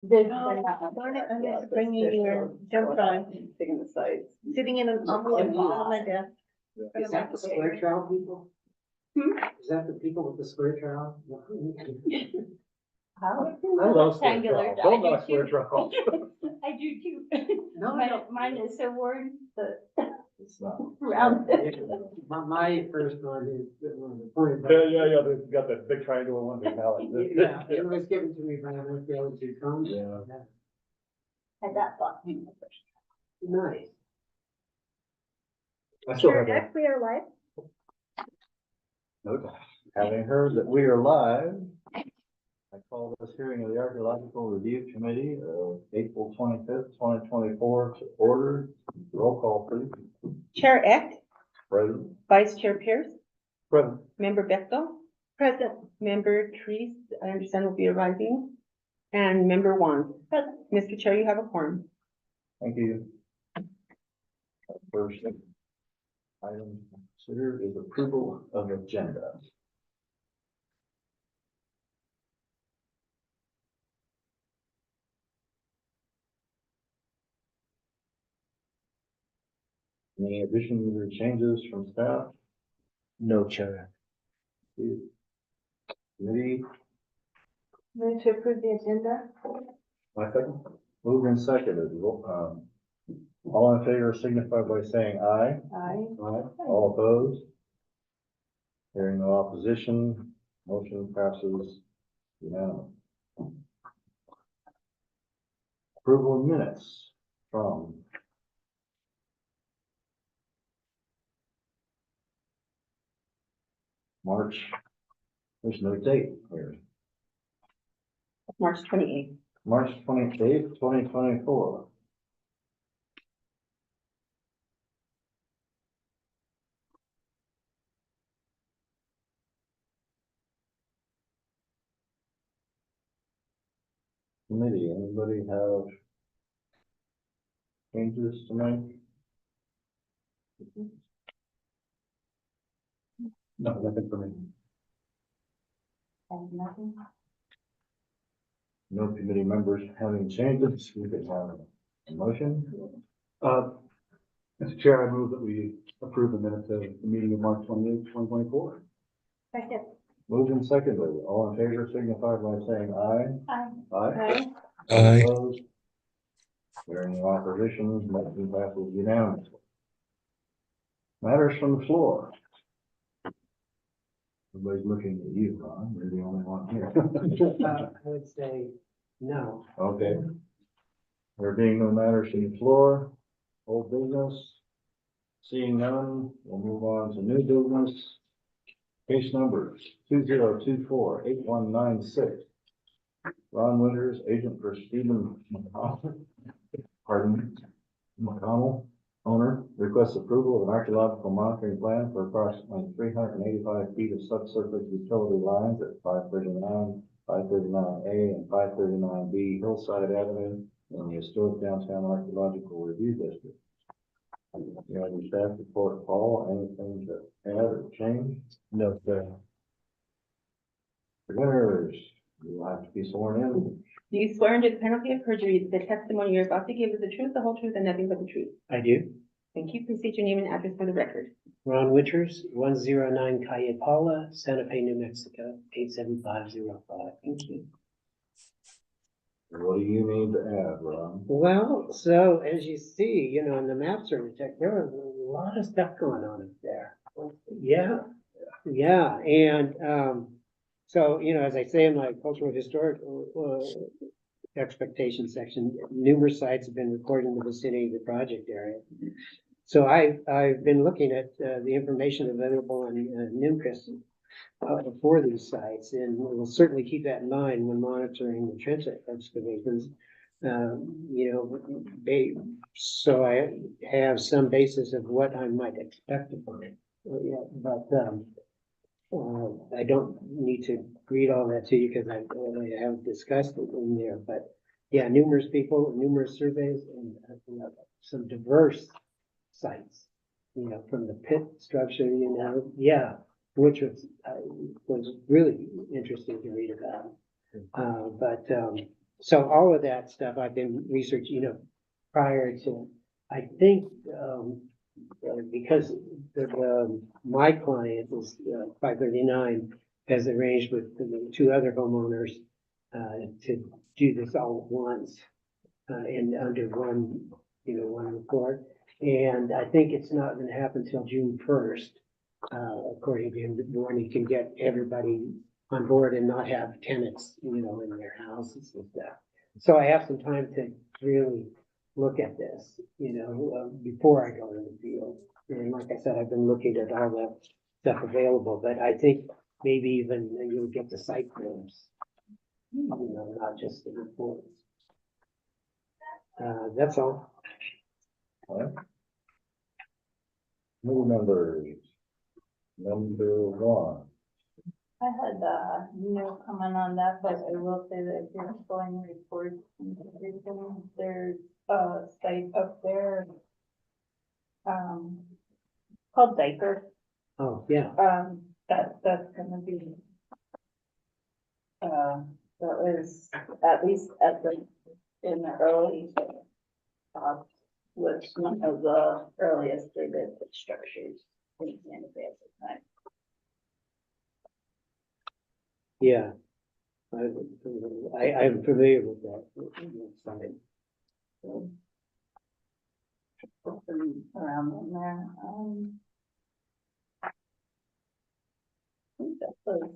Bringing your jump on, Sitting the sides. sitting in on my desk. Is that the square trowel people? Is that the people with the square trowel? I love square Rectangular. trowel. Don't knock square trowel. I do too. No, I don't. Mine is so worn, the It's not. round. My first one is, pointed. Yeah, they've got that big triangular one they call it. Yeah, it was given to me by one of the other two cones. Yeah. Had that thought. Nice. I still have that. We are live. Note, having heard that we are live, I call this hearing of the Archaeological Review Committee of April 25th, 2024 to order. Roll call, please. Chair Eck, Present. Vice Chair Pierce, Present. Member Bechtel. Present. Member Treese, I understand will be arriving, and Member Wong. Present. Mr. Chair, you have a quorum. Thank you. First item considered is approval of agenda. Any additions or changes from staff? No, Chair. Committee, Move to approve the agenda. my second, moved and seconded, all in favor signify by saying aye. Aye. Aye. All opposed? Hearing no opposition, motion passes unanimously. Approval of minutes from March, there's no date here, March 28th. March 28th, 2024. Committee, anybody have changes to make? No, nothing for me. Nothing. No committee members having changes, we could have a motion. Mr. Chair, I move that we approve the minutes of the meeting of March 28th, 2024. Second. Moved and seconded, all in favor signify by saying aye. Aye. Aye. Aye. All opposed? Hearing no opposition, motion passes unanimously. Matters from the floor. Everybody's looking at you, Ron, you're the only one here. I would say no. Okay. There being no matters from the floor, old business. Seeing none, we'll move on to new business. Case numbers 2024-8196. Ron Winters, agent for Stephen McConnell, owner, requests approval of an archaeological monitoring plan for approximately 385 feet of subsurface utility lines at 539, 539A, and 539B Hillside Avenue in the historic downtown archaeological review district. You know, your staff report, Paul, anything to add or change? No, sir. Winners, you will have to be sworn in. Do you swear under the penalty of perjury that the testimony you're about to give is the truth, the whole truth, and nothing but the truth? I do. Thank you. Please state your name and address for the record. Ron Winters, 109 Calle Paula, Santa Fe, New Mexico, 87505. Thank you. What do you need to add, Ron? Well, so as you see, you know, in the maps are checked, there was a lot of stuff going on up there. Yeah, and so, you know, as I say in my cultural historic expectation section, numerous sites have been recorded in the vicinity of the project area. So I've been looking at the information available on NIMCRIS for these sites, and we'll certainly keep that in mind when monitoring the trench excavations. You know, so I have some basis of what I might expect to find. Yeah, but I don't need to read all that to you because I have discussed it in there. But yeah, numerous people, numerous surveys, and some diverse sites. You know, from the pit structure, you know, yeah, which was really interesting to read about. So all of that stuff I've been researching, prior to, I think, because my client is 539 has arranged with the two other homeowners to do this all at once and under one report. And I think it's not going to happen till June 1st, according to him, when he can get everybody on board and not have tenants, in their houses and stuff. So I have some time to really look at this, before I go to the field. And like I said, I've been looking at all that stuff available, but I think maybe even you'll get the site plans, not just the reports. That's all. New members. Number one. I had, no comment on that, but I will say that if you're pulling reports and everything, there's a site up there. Called Diaper, Oh, yeah. that's gonna be. That was at least in the early, was one of the earliest rated structures in Santa Fe at the time. Yeah. I'm familiar with that. Site. Something around in there, I think that was.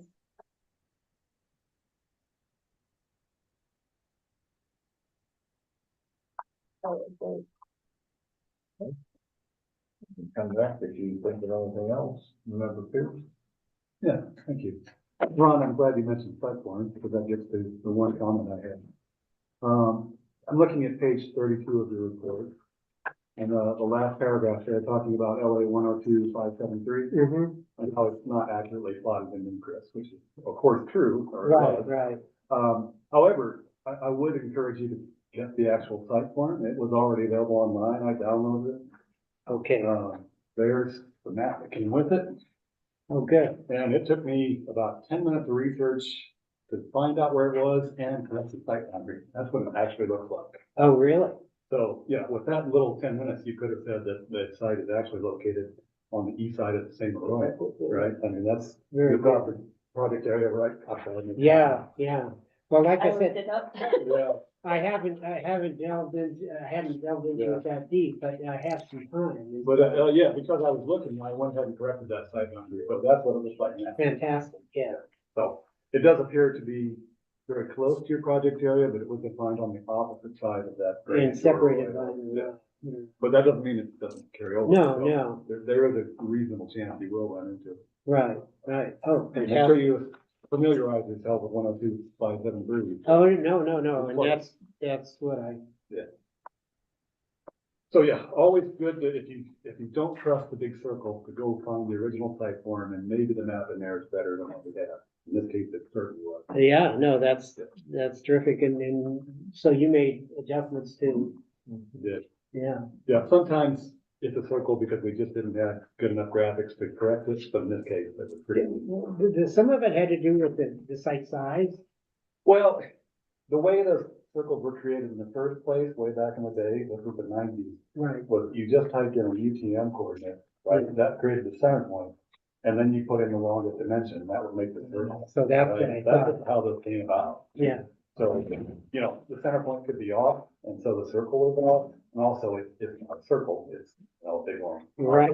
Oh, it was. Come back if you think of anything else. Member Pierce. Yeah, thank you. Ron, I'm glad you mentioned site plans because that gets to the one comment I had. I'm looking at page 32 of your report. And the last paragraph there talking about LA 102-573. Mm-hmm. And how it's not accurately plotted in Newcrest, which is of course true. or it was. Right. However, I would encourage you to get the actual site plan. It was already available online. I downloaded it. Okay. There's the map that came with it. Oh, good. And it took me about 10 minutes of research to find out where it was and that's the site boundary. That's what it actually looks like. Oh, really? So, yeah, with that little 10 minutes, you could have said that the site is actually located on the east side of the same road, right? I mean, that's Very the good. project area, right? Yeah. Well, like I I looked said, it up. Yeah, I hadn't delved into Yeah. it that deep, but I have some time. but, yeah, because I was looking, I went ahead and corrected that site boundary, but that's what it looks like now. Fantastic, yeah. So it does appear to be very close to your project area, but it was defined on the opposite side of that. And graded separated by doorway. Yeah. the, But that doesn't mean it doesn't carry over. No, So no. There is a reasonable chance you will run into it. right. Oh, And make sure fantastic. you familiarize yourself with 102-573. Oh, no, and that's what I, So yeah, always good that if you don't trust the big circle, to go find the original site form and maybe the map in there is better than what we have. In this case, it certainly was. yeah, no, that's terrific, and so you made adjustments to, Yeah. yeah. Yeah, sometimes it's a circle because we just didn't have good enough graphics to correct this, but in this case, it was pretty. Some of it had to do with the site size. Well, the way the circles were created in the first place, way back in the day, this was the 90s, Right. was you just typed in a UTM coordinate, right? That created the center point. And then you put in the longest dimension, and that would make the circle. So that's Right? what I thought, That's how this came about. yeah. So, the center point could be off, and so the circle is off, and also it's a circle, it's a big one. Right.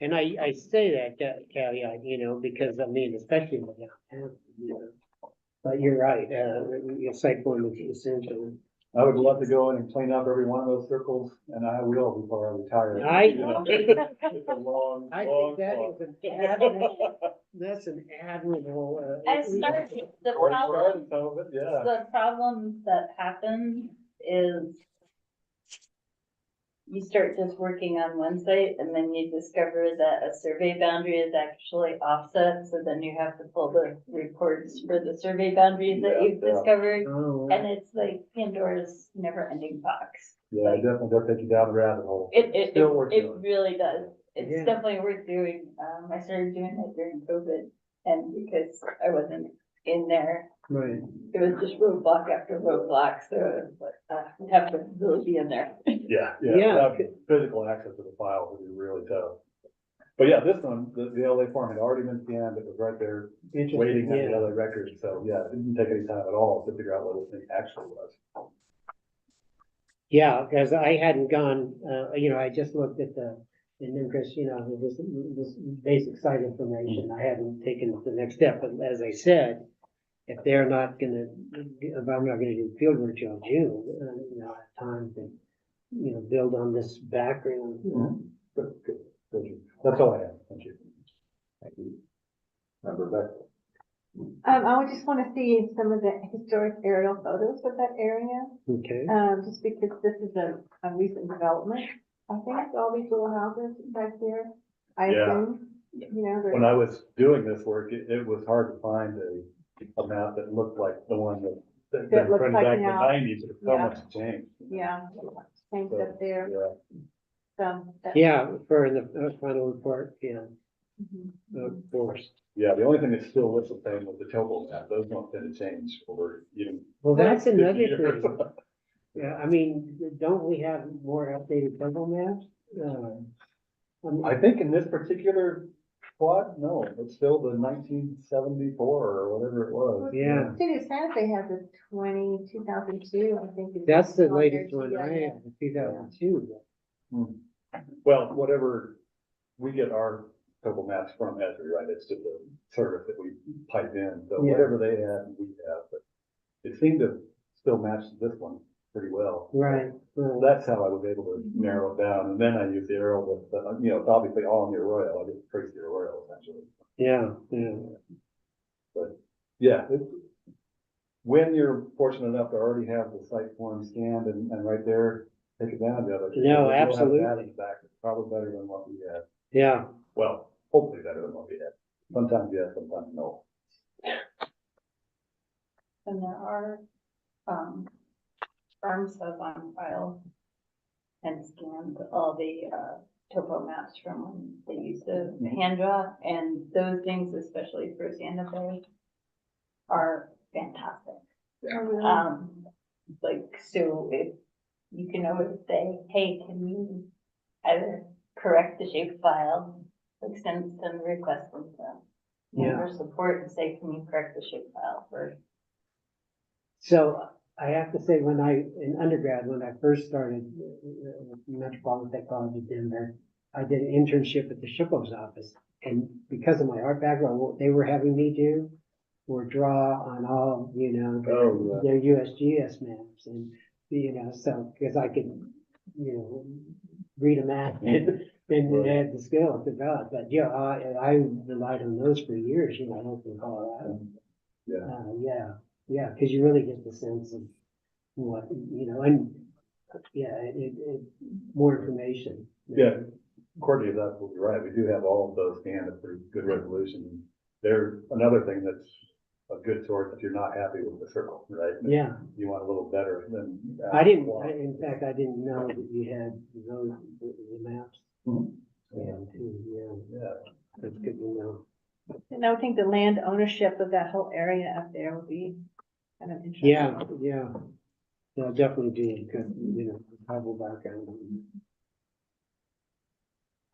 And I say that caveat, because I mean, especially in the downtown, But you're right, your site plan is essential. I would love to go in and clean up every one of those circles, and I will before I retire. I- It's a long, I long think that slog. is an admirable, that's an admirable. I started, the Already problem, started some of it, yeah. the problem that happens is you start just working on one site and then you discover that a survey boundary is actually offset, so then you have to pull the reports for the survey boundaries that Yeah, you've yeah. discovered. Oh, And it's like Pandora's never-ending box. Yeah, it definitely does take you down the rabbit hole. It Still worth it doing. really does. It's Yeah. definitely worth doing. I started doing it during COVID and because I wasn't in there. Right. It was just roadblock after roadblock, so we'd have to really be in there. Yeah, Yeah. without physical access to the file would be really tough. But yeah, this one, the LA form had already been scanned, it was right there waiting at the Yeah. other record, so yeah, it didn't take any time at all to figure out what this thing actually was. Yeah, because I hadn't gone, I just looked at the Nimcris, this basic site information. I hadn't taken the next step, but as I said, if they're not gonna, if I'm not gonna do field work till June, I have time to, build on this background. Good, good, good. That's all I have, thank you. Thank you. Member Beck. I would just want to see some of the historic aerial photos of that area, Okay, just because this is a recent development. I think all these little houses back there, I Yeah. assume, they're. When I was doing this work, it was hard to find a map that looked like the one that That looks printed like back in the now. nineties, but so Yeah. much changed. Yeah, things So, up there, Yeah, so. yeah, for the final report, yeah, Mhm. of course. yeah, the only thing that still looks the same was the topo map, those don't tend to change over even. Well, that's 50 another years. thing. Yeah, I mean, don't we have more updated topo maps? I think in this particular plot, no, it's still the 1974 or whatever it was. Yeah. City of Santa Fe has a 2002, I think. is That's the on there latest too. one Yeah, I yeah. have, 2002. Well, whatever, we get our topo maps from Esri, right? It's just a service that we pipe in, so Yeah. whatever they had, we have, but it seemed to still match this one pretty well. Right, right. That's how I was able to narrow it down, and then I used the arrow with, it's obviously all near Arroyo, I just traced the Arroyo essentially. Yeah, yeah. Yeah, when you're fortunate enough to already have the site form scanned and right there, take advantage of it. No, You'll have absolutely. that in the back, it's probably better than what we had. Yeah, Well, hopefully better than what we had. Sometimes yes, sometimes no. And there are, firms have on file and scanned all the, topo maps from when they used to hand draw, and those things, especially for Santa Fe, are fantastic. Oh, really? So if you can always say, hey, can you either correct the shapefile, like send some requests from member support and say, can you correct the shapefile for. so I have to say, in undergrad, when I first started Metropolitan Technology Denver, I did an internship at the SHPO's office. And because of my art background, what they were having me do were draw on all, their USGS maps. And, so, because I could, read a map and had the skill to develop. But, I relied on those for years, up in Colorado. Yeah. Yeah, because you really get the sense of what, and, more information. Yeah, Courtney is absolutely right. We do have all of those scanned at pretty good resolution. There's another thing that's a good source if you're not happy with the circle, right? Yeah, You want a little better than. in fact, I didn't know that you had those, the maps. Mhm. Yeah, that's good to know. And I would think the land ownership of that whole area up there would be kind of interesting. Yeah. They'll definitely do a good, tribal background.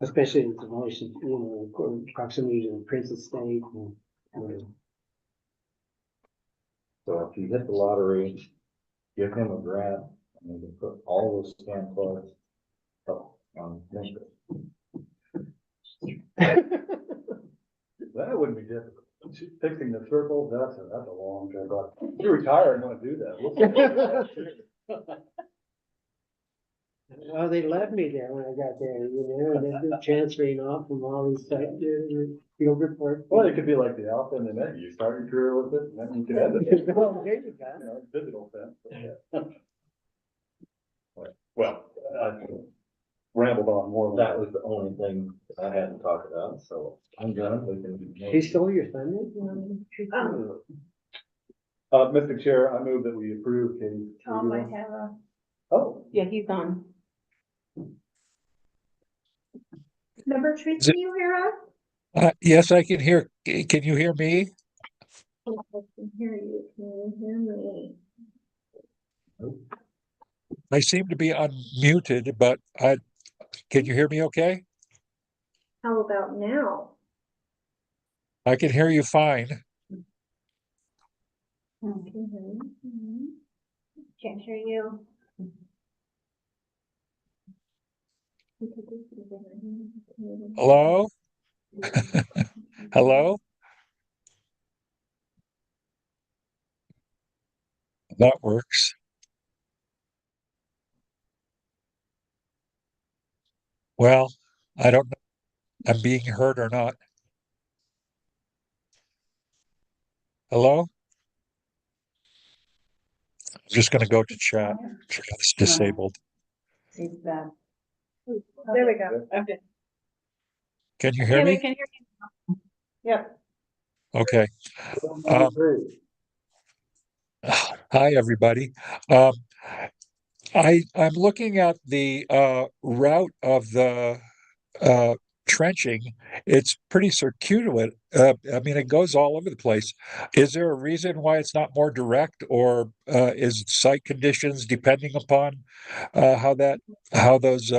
Especially in relation, proximity to the Prince Estate and, So if you hit the lottery, give him a grant, and you can put all those scan plots up on Nimcris. That wouldn't be difficult. Fixing the circle, that's a long term, but you retire and want to do that. We'll- Well, they left me there when I got there, and then they're transferring off from all these field reports. Well, it could be like the Alpha and the Omega. You start your career with it, and then you can end it. Well, there you go. Digital sense. But yeah. Well, I rambled on more than That was the only thing that I hadn't talked about, so I'm done. We can. He stole your thunder? Mr. Chair, I move that we approve Katie. Tom might have Oh, Yeah, he's on. Member Trees, can you hear us? Yes, I can hear. Can you hear me? I can hear you. Can you hear me? I seem to be unmuted, but can you hear me okay? How about now? I can hear you fine. Can you hear me? Can't hear you. Hello? Hello? That works. Well, I don't know if I'm being heard or not. Hello? I'm just going to go to chat. It's disabled. There we go. Okay. Can you hear me? Can hear you. Yep. Okay. Um, Hi, everybody. Um, I'm looking at the route of the uh, trenching. It's pretty circuitous. I mean, it goes all over the place. Is there a reason why it's not more direct, or is site conditions depending upon how those?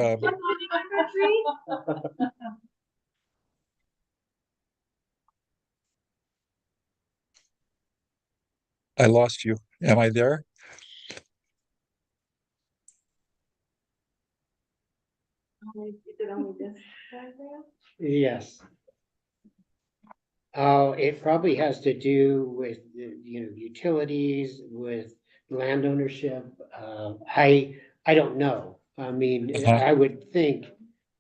I lost you. Am I there? Is it only this diagram? Yes. Oh, it probably has to do with, utilities, with land ownership. I don't know. I mean, Uh-huh. I would think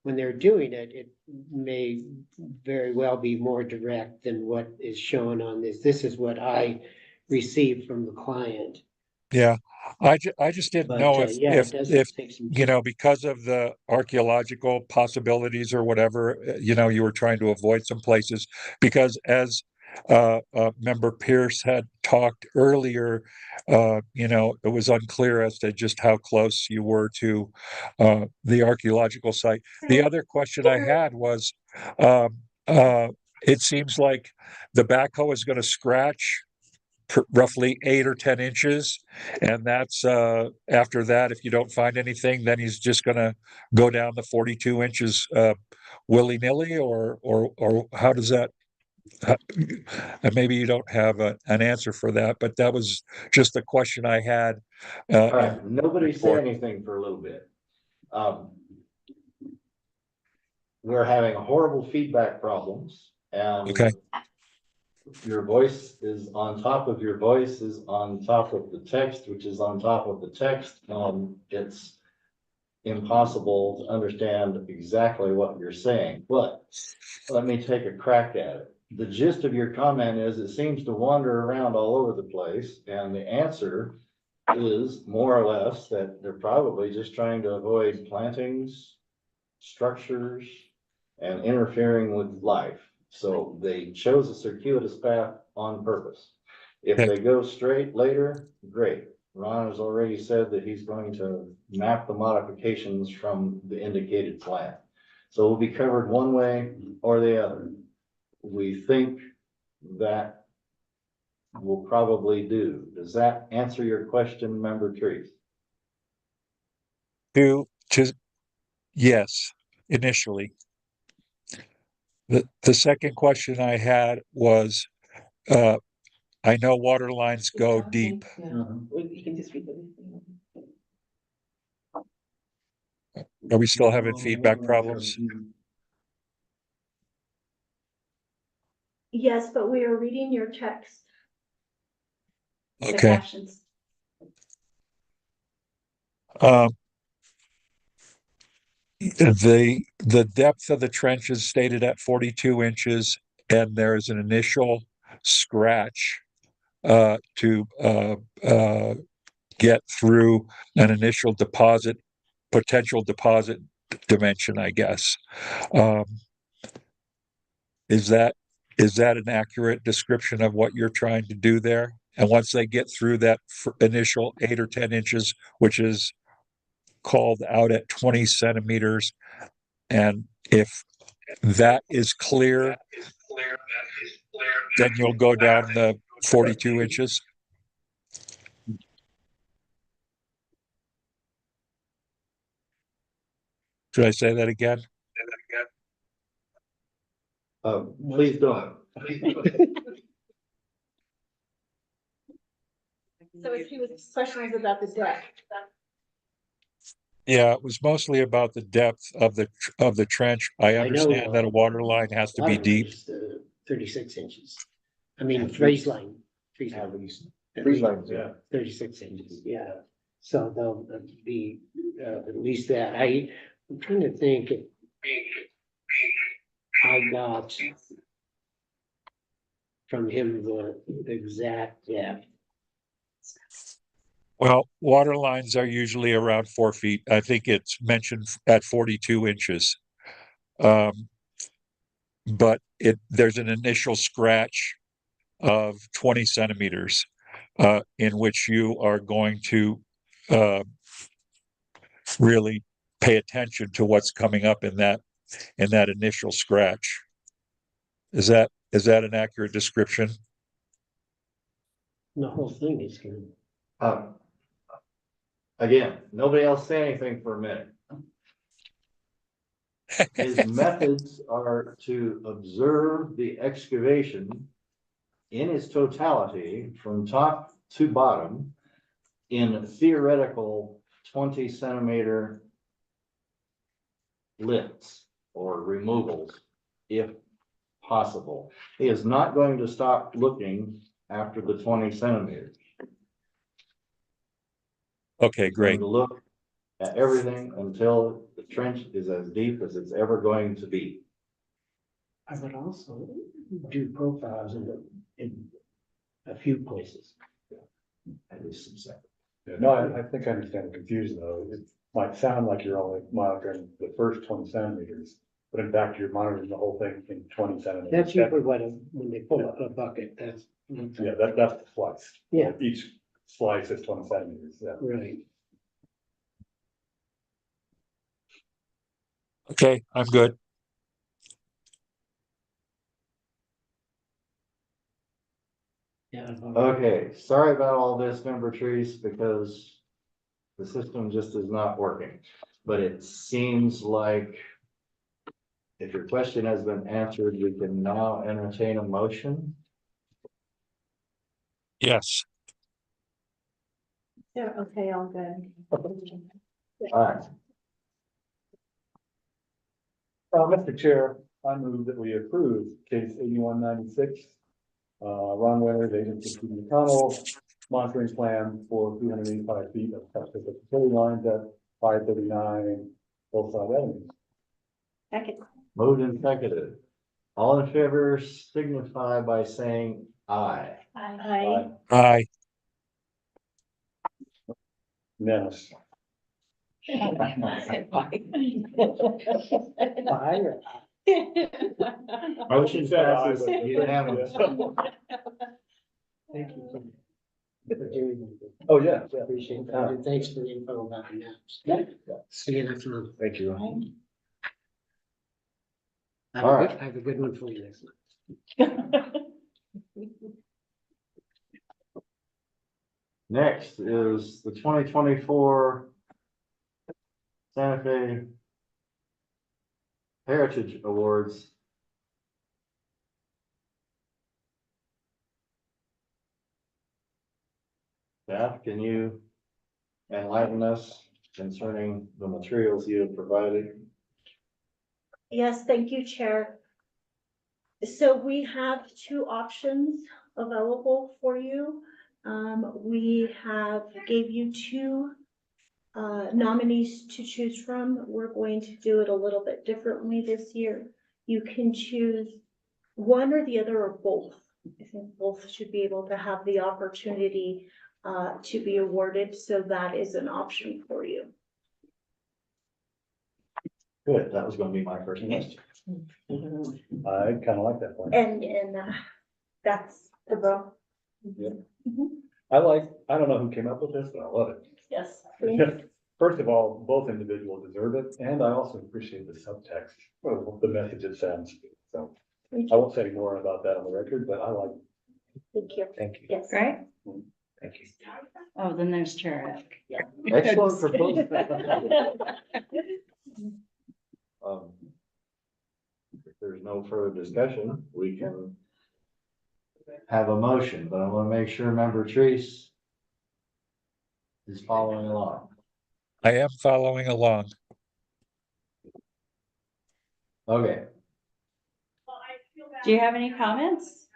when they're doing it, it may very well be more direct than what is shown on this. This is what I received from the client. Yeah, I just didn't But know yeah, it does take some. because of the archaeological possibilities or whatever, you were trying to avoid some places because as member Pierce had talked earlier, it was unclear as to just how close you were to the archaeological site. The other question I had was, um, it seems like the backhoe is going to scratch roughly 8 or 10 inches, and that's after that, if you don't find anything, then he's just going to go down the 42 inches willy-nilly, or how does that? And maybe you don't have an answer for that, but that was just a question I had. All right, nobody say anything for a little bit. We're having horrible feedback problems, and Okay. your voice is on top of your voice is on top of the text, which is on top of the text. It's impossible to understand exactly what you're saying, but let me take a crack at it. The gist of your comment is it seems to wander around all over the place, and the answer is more or less that they're probably just trying to avoid plantings, structures, and interfering with life. So they chose a circuitous path on purpose. If Okay. they go straight later, great. Ron has already said that he's going to map the modifications from the indicated plan. So it will be covered one way or the other. We think that will probably do. Does that answer your question, Member Trees? To yes, initially. The second question I had was, I know water lines go deep. You can just read Are we still having feedback problems? Yes, but we are reading your text. The Okay. captions. The depth of the trench is stated at 42 inches, and there is an initial scratch to get through an initial potential deposit dimension, I guess. Um, is that an accurate description of what you're trying to do there? And once they get through that initial 8 or 10 inches, which is called out at 20 centimeters, and if that is clear, then you'll go down 42 inches. Should I say that again? Please don't. So he was, question was about the deck. Yeah, it was mostly about the depth of the trench. I know, understand that a water line has to be Water deep. is, 36 inches. I mean, freeze line. Freeze line. Freeze lines, Yeah. 36 inches, yeah. So they'll be, at least that. I'm trying to think. If I got from him the exact depth. Well, water lines are usually around 4 feet. I think it's mentioned at 42 inches. But there's an initial scratch of 20 centimeters, in which you are going to, really pay attention to what's coming up in that initial scratch. Is that an accurate description? The whole thing is good. Again, nobody else say anything for a minute. His methods are to observe the excavation in its totality from top to bottom in theoretical 20 centimeter lifts or removals, if possible. He is not going to stop looking after the 20 centimeters. Okay, He's going great. to look at everything until the trench is as deep as it's ever going to be. I would also do profiles in a few places. At least some second. Yeah, no, I think I understand the confusion though. It might sound like you're only monitoring the first 20 centimeters, but in fact, you're monitoring the whole thing in 20 centimeters. That's usually when they pull up a bucket, that's. Yeah, that's the slice. Yeah. Each slice is 20 centimeters, yeah. Right. Okay, I'm good. Yeah. Okay, sorry about all this, member trees, because the system just is not working. But it seems like if your question has been answered, we can now entertain a motion. Yes. Yeah, okay, all good. All right, Mr. Chair, I move that we approve case 8196. Ron Winters, agent for Steve McConnell, monitoring plan for 385 feet of subsurface utility lines at 539 Hillside Avenue. Second. moved and seconded. All in favor signify by saying aye. Aye. Aye. Unanimous. Fire. Motion passes unanimously. Thank you for doing it. Oh, yeah, yeah. Appreciate that. And thanks for the info about the maps. See you next month. Thank you. I have a good one for you next month. Next is the 2024 Santa Fe Heritage Awards. Staff, can you enlighten us concerning the materials you have provided? Yes, thank you, Chair. So we have two options available for you. We have gave you two nominees to choose from. We're going to do it a little bit differently this year. You can choose one or the other or both. I think both should be able to have the opportunity to be awarded, so that is an option for you. Good, that was gonna be my first question. I kind of like that one. And that's the vote. I don't know who came up with this, but I love it. Yes. First of all, both individuals deserve it, and I also appreciate the subtext of the message it sends. So I won't say more about that on the record, but I like Thank you. Thank you. Yes. Right? Thank you. Oh, then there's Chair Eck. Excellent proposal. If there's no further discussion, we can have a motion, but I want to make sure Member Treese is following along. I am following along. Okay, Do you have any comments?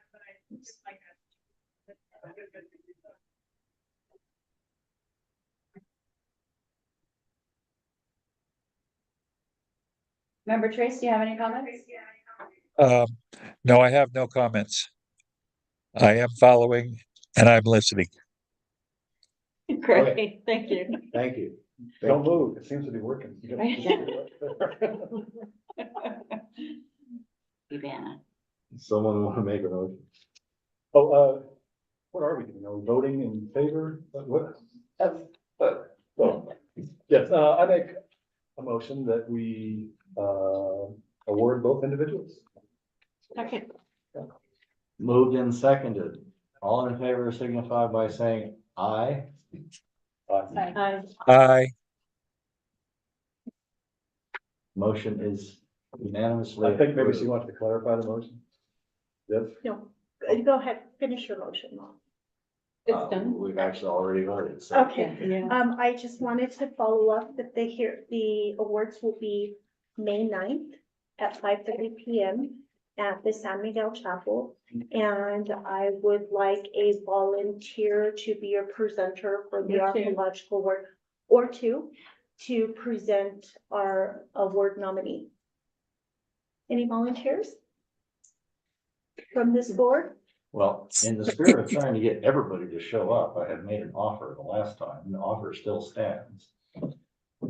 Member Trace, do you have any comments? No, I have no comments. I am following and I'm listening. Great, thank you. thank you. Don't move, it seems to be working. Ivana. Someone want to make a motion? Oh, what are we doing? Are we voting in favor? What? Well, yes, I make a motion that we, award both individuals. Second. Moved and seconded. All in favor signify by saying aye. Aye. Motion is unanimously. I think maybe she approved. wants to clarify the motion. Yes? No, go ahead, finish your motion, Mom. It's done. We've actually already voted, so. Okay, Yeah. I just wanted to follow up that the awards will be May 9th at 5:30 PM at the San Miguel Chapel. And I would like a volunteer to be a presenter for the Or two. archaeological work, or two, to present our award nominee. Any volunteers from this board? Well, in the spirit of trying to get everybody to show up, I had made an offer the last time, and the offer still stands.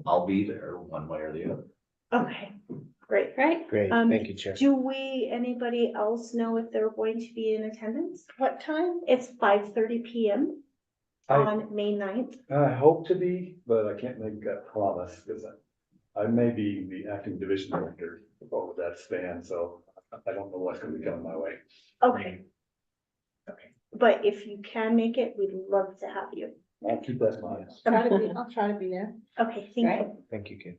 I'll be there one way or the other. Okay, great. Great. Great, Um, thank you, Chair. Do anybody else know if they're going to be in attendance? What time? It's 5:30 PM on May 9th. I hope to be, but I can't make that promise because I may be the acting division director over that span, so I don't know what's gonna be coming my way. Okay. Okay, but if you can make it, we'd love to have you. I'll keep that in mind. I'll try to be there. Okay, thank Right. you. Thank you, Kim.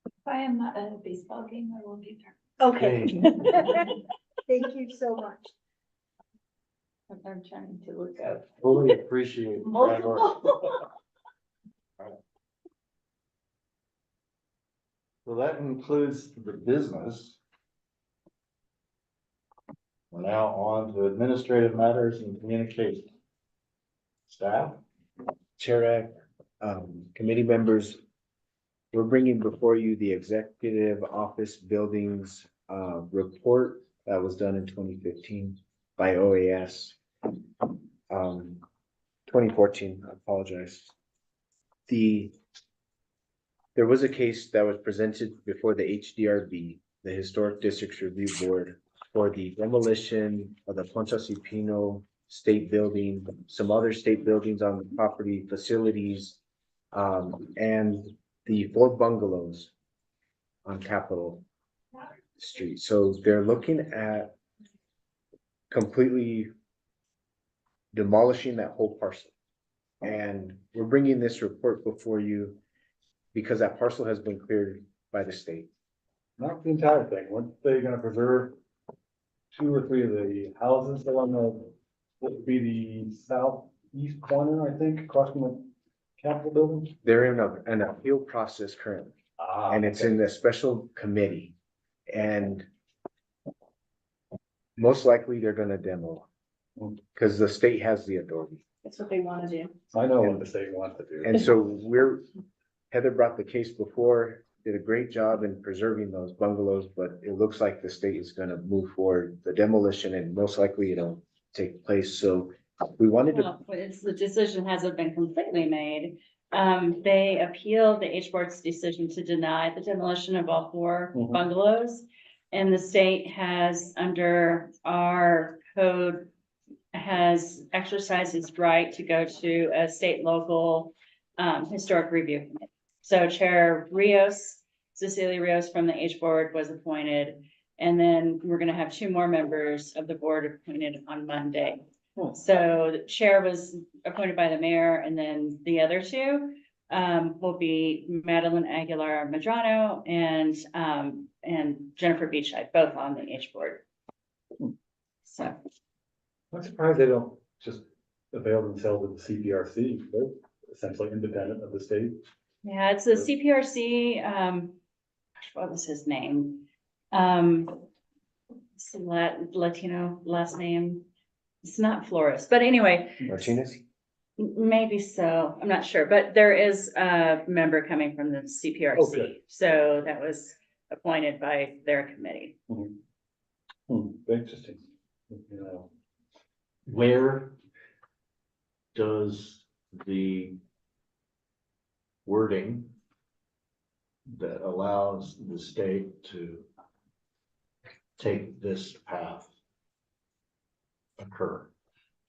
If I am not at a baseball game, I will be there. Okay. Thank you so much. I'm trying to look up. Fully appreciate. the hard work. Multiple. So that includes the business. We're now on to administrative matters and communication. Staff? Chair, committee members, we're bringing before you the executive office buildings, report that was done in 2015 by OAS. 2014, I apologize. There was a case that was presented before the HDRB, the Historic Districts Review Board, for the demolition of the Pontasi Pino State Building, some other state buildings on the property, facilities, and the 4 bungalows on Capitol Street. So they're looking at completely demolishing that whole parcel. And we're bringing this report before you because that parcel has been cleared by the state. Not the entire thing. Weren't they gonna preserve 2 or 3 of the houses along what would be the southeast corner, I think, across from the Capitol building? They're in an appeal process currently, and it's in the special committee. And most likely they're gonna demo because the state has the authority. That's what they want to do. I know what the state wants to do. And so Heather brought the case before, did a great job in preserving those bungalows, but it looks like the state is gonna move forward the demolition and most likely it'll take place. So we wanted to, Well, the decision hasn't been completely made. They appealed the H board's decision to deny the demolition of all 4 Mhm. bungalows. And the state has, under our code, has exercised its right to go to a state local historic review committee. So Chair Rios, Cecilia Rios from the H board was appointed. And then we're gonna have 2 more members of the board appointed on Monday. Hmm. So the chair was appointed by the mayor, and then the other 2 will be Madeline Aguilar Madrano and Jennifer Beachhead, both on the H board. So, I'm surprised they don't just avail themselves of the CPRC. They're essentially independent of the state. yeah, it's the CPRC, what was his name? Some Latino last name. It's not Flores, but anyway, Martinez? maybe so. I'm not sure, but there is a member coming from the Oh, CPRC. good. So that was appointed by their committee. Interesting. You know, Where does the wording that allows the state to take this path occur?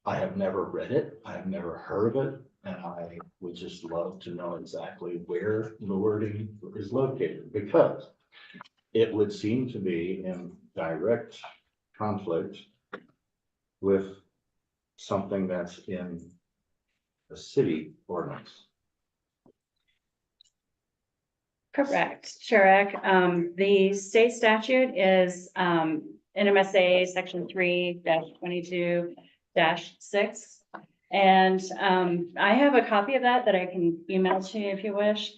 I have never read it, I have never heard of it, and I would just love to know exactly where the wording is located, because it would seem to be in direct conflict with something that's in a city ordinance. Correct, Sherrick. The state statute is NMSA section 3-22-6. And I have a copy of that I can email to you if you wish.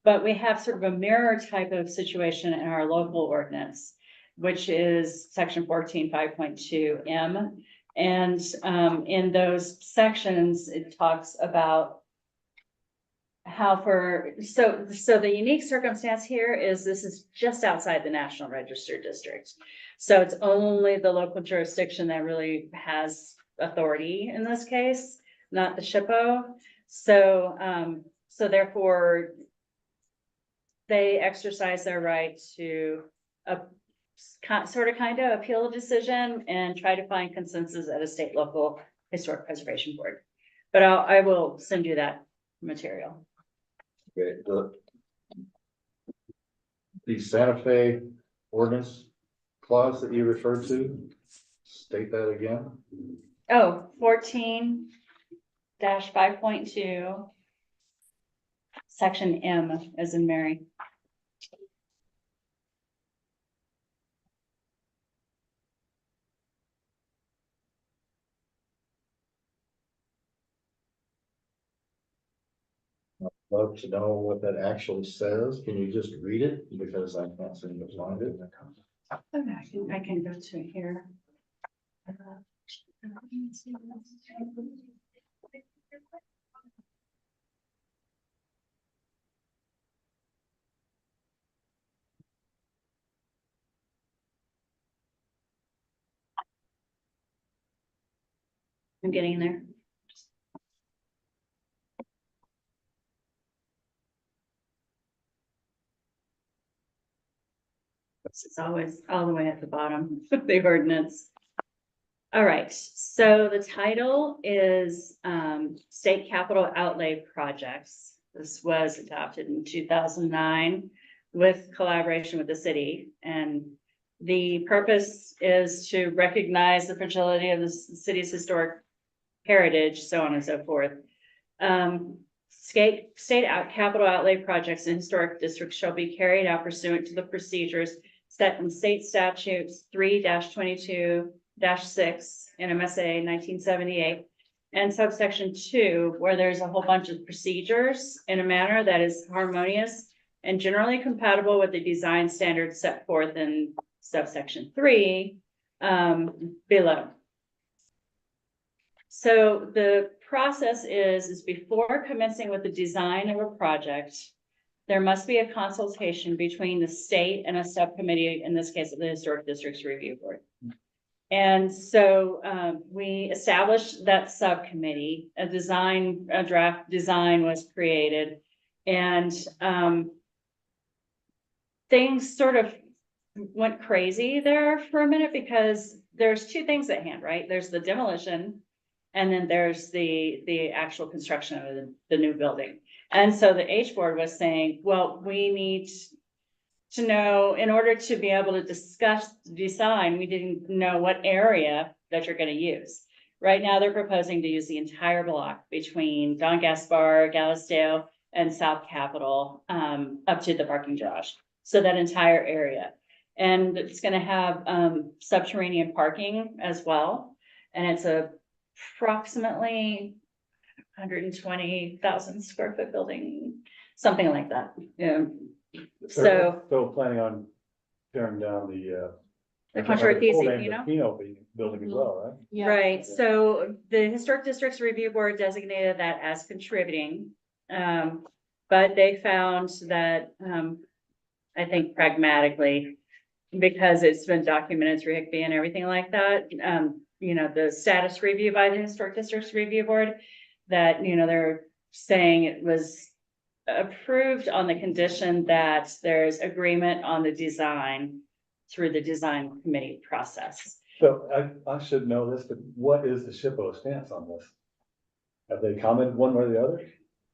But we have sort of a mirror type of situation in our local ordinance, which is section 14.5.2M. And in those sections, it talks about how so the unique circumstance here is this is just outside the National Register District. So it's only the local jurisdiction that really has authority in this case, not the SHPO. So, so therefore, they exercise their right to sort of kind of appeal a decision and try to find consensus at a state local historic preservation board. But I will send you that material. Okay, the Santa Fe ordinance clause that you referred to, state that again. Oh, 14-5.2, section M as in Mary. Love to know what that actually says. Can you just read it? Because I can't seem to find it. I can go to here. I'm getting there. It's always all the way at the bottom of the ordinance. All right, so the title is State Capital Outlay Projects. This was adopted in 2009 with collaboration with the city. And the purpose is to recognize the fragility of the city's historic heritage, so on and so forth. State capital outlay projects in historic districts shall be carried out pursuant to the procedures set in state statutes 3-22-6 NMSA 1978 and subsection 2, where there's a whole bunch of procedures in a manner that is harmonious and generally compatible with the design standards set forth in subsection 3 below. So the process is before commencing with the design of a project, there must be a consultation between the state and a subcommittee, in this case, of the Historic Districts Review Board. And so we established that subcommittee, a draft design was created, and things sort of went crazy there for a minute because there's 2 things at hand, right? There's the demolition, and then there's the actual construction of the new building. And so the H board was saying, well, we need to know, in order to be able to discuss the design, we didn't know what area that you're gonna use. Right now, they're proposing to use the entire block between Don Gaspar, Galisteo, and South Capitol, up to the parking garage. So that entire area. And it's gonna have, subterranean parking as well. And it's approximately 120,000 square foot building, something like that. So Still planning on tearing down the Controversy, you know? Pino building as well, right? Yeah. Right, so the Historic Districts Review Board designated that as contributing. But they found that, I think pragmatically, because it's been documented through HICP and everything like that, the status review by the Historic Districts Review Board, that, they're saying it was approved on the condition that there's agreement on the design through the design committee process. So I should know this, but what is the SHPO stance on this? Have they commented one way or the other?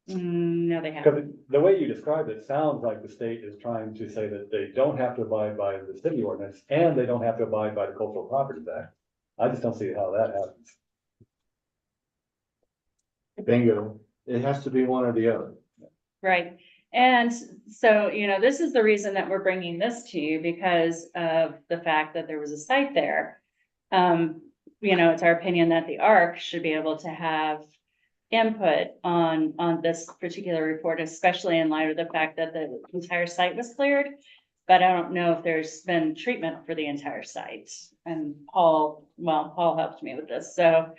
No, they haven't. Because the way you described it sounds like the state is trying to say that they don't have to abide by the city ordinance and they don't have to abide by the Cultural Properties Act. I just don't see how that happens. Bingo. It has to be one or the other. Right, and so, this is the reason that we're bringing this to you, because of the fact that there was a site there. It's our opinion that the ARC should be able to have input on this particular report, especially in light of the fact that the entire site was cleared. But I don't know if there's been treatment for the entire site, and Paul helped me with this, so.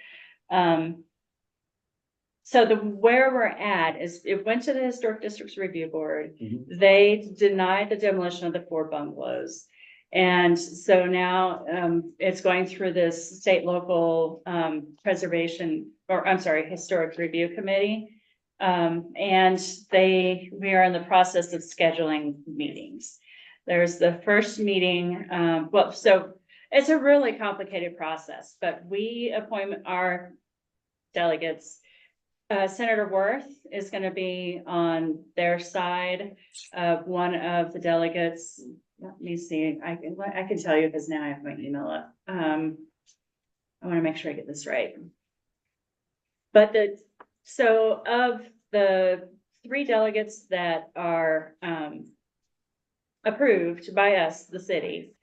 So where we're at is, it went to the Historic Districts Review Board. Mhm. They denied the demolition of the 4 bungalows. And so now, it's going through this state local, Historic Review Committee. And we are in the process of scheduling meetings. There's the first meeting, so it's a really complicated process, but we appoint our delegates. Senator Worth is gonna be on their side. One of the delegates, let me see, I can tell you because now I have my email up. I wanna make sure I get this right. But so of the 3 delegates that are, approved by us, the city,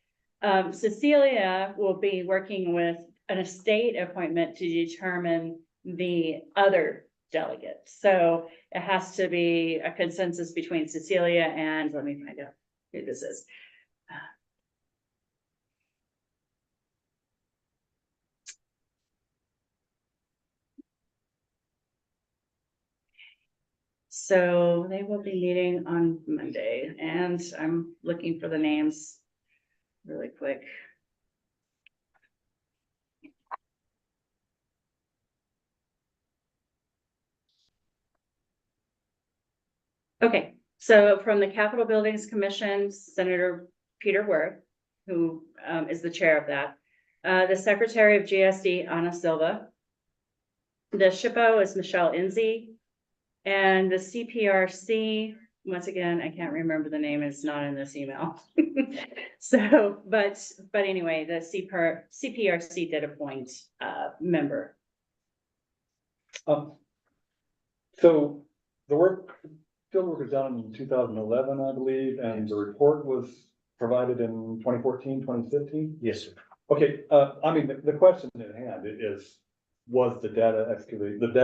Cecilia will be working with an estate appointment to determine the other delegate. So it has to be a consensus between Cecilia and, let me find out who this is. So they will be meeting on Monday, and I'm looking for the names really quick. Okay, so from the Capitol Buildings Commission, Senator Peter Worth, who is the chair of that. The Secretary of GSD, Ana Silva. The SHPO is Michelle Inzi. And the CPRC, once again, I can't remember the name, it's not in this email. So, but anyway, the CPRC did appoint a member. So the field work was done in 2011, I believe, and the report was provided in 2014, 2015. Yes, sir. Okay, the question at hand is, was the data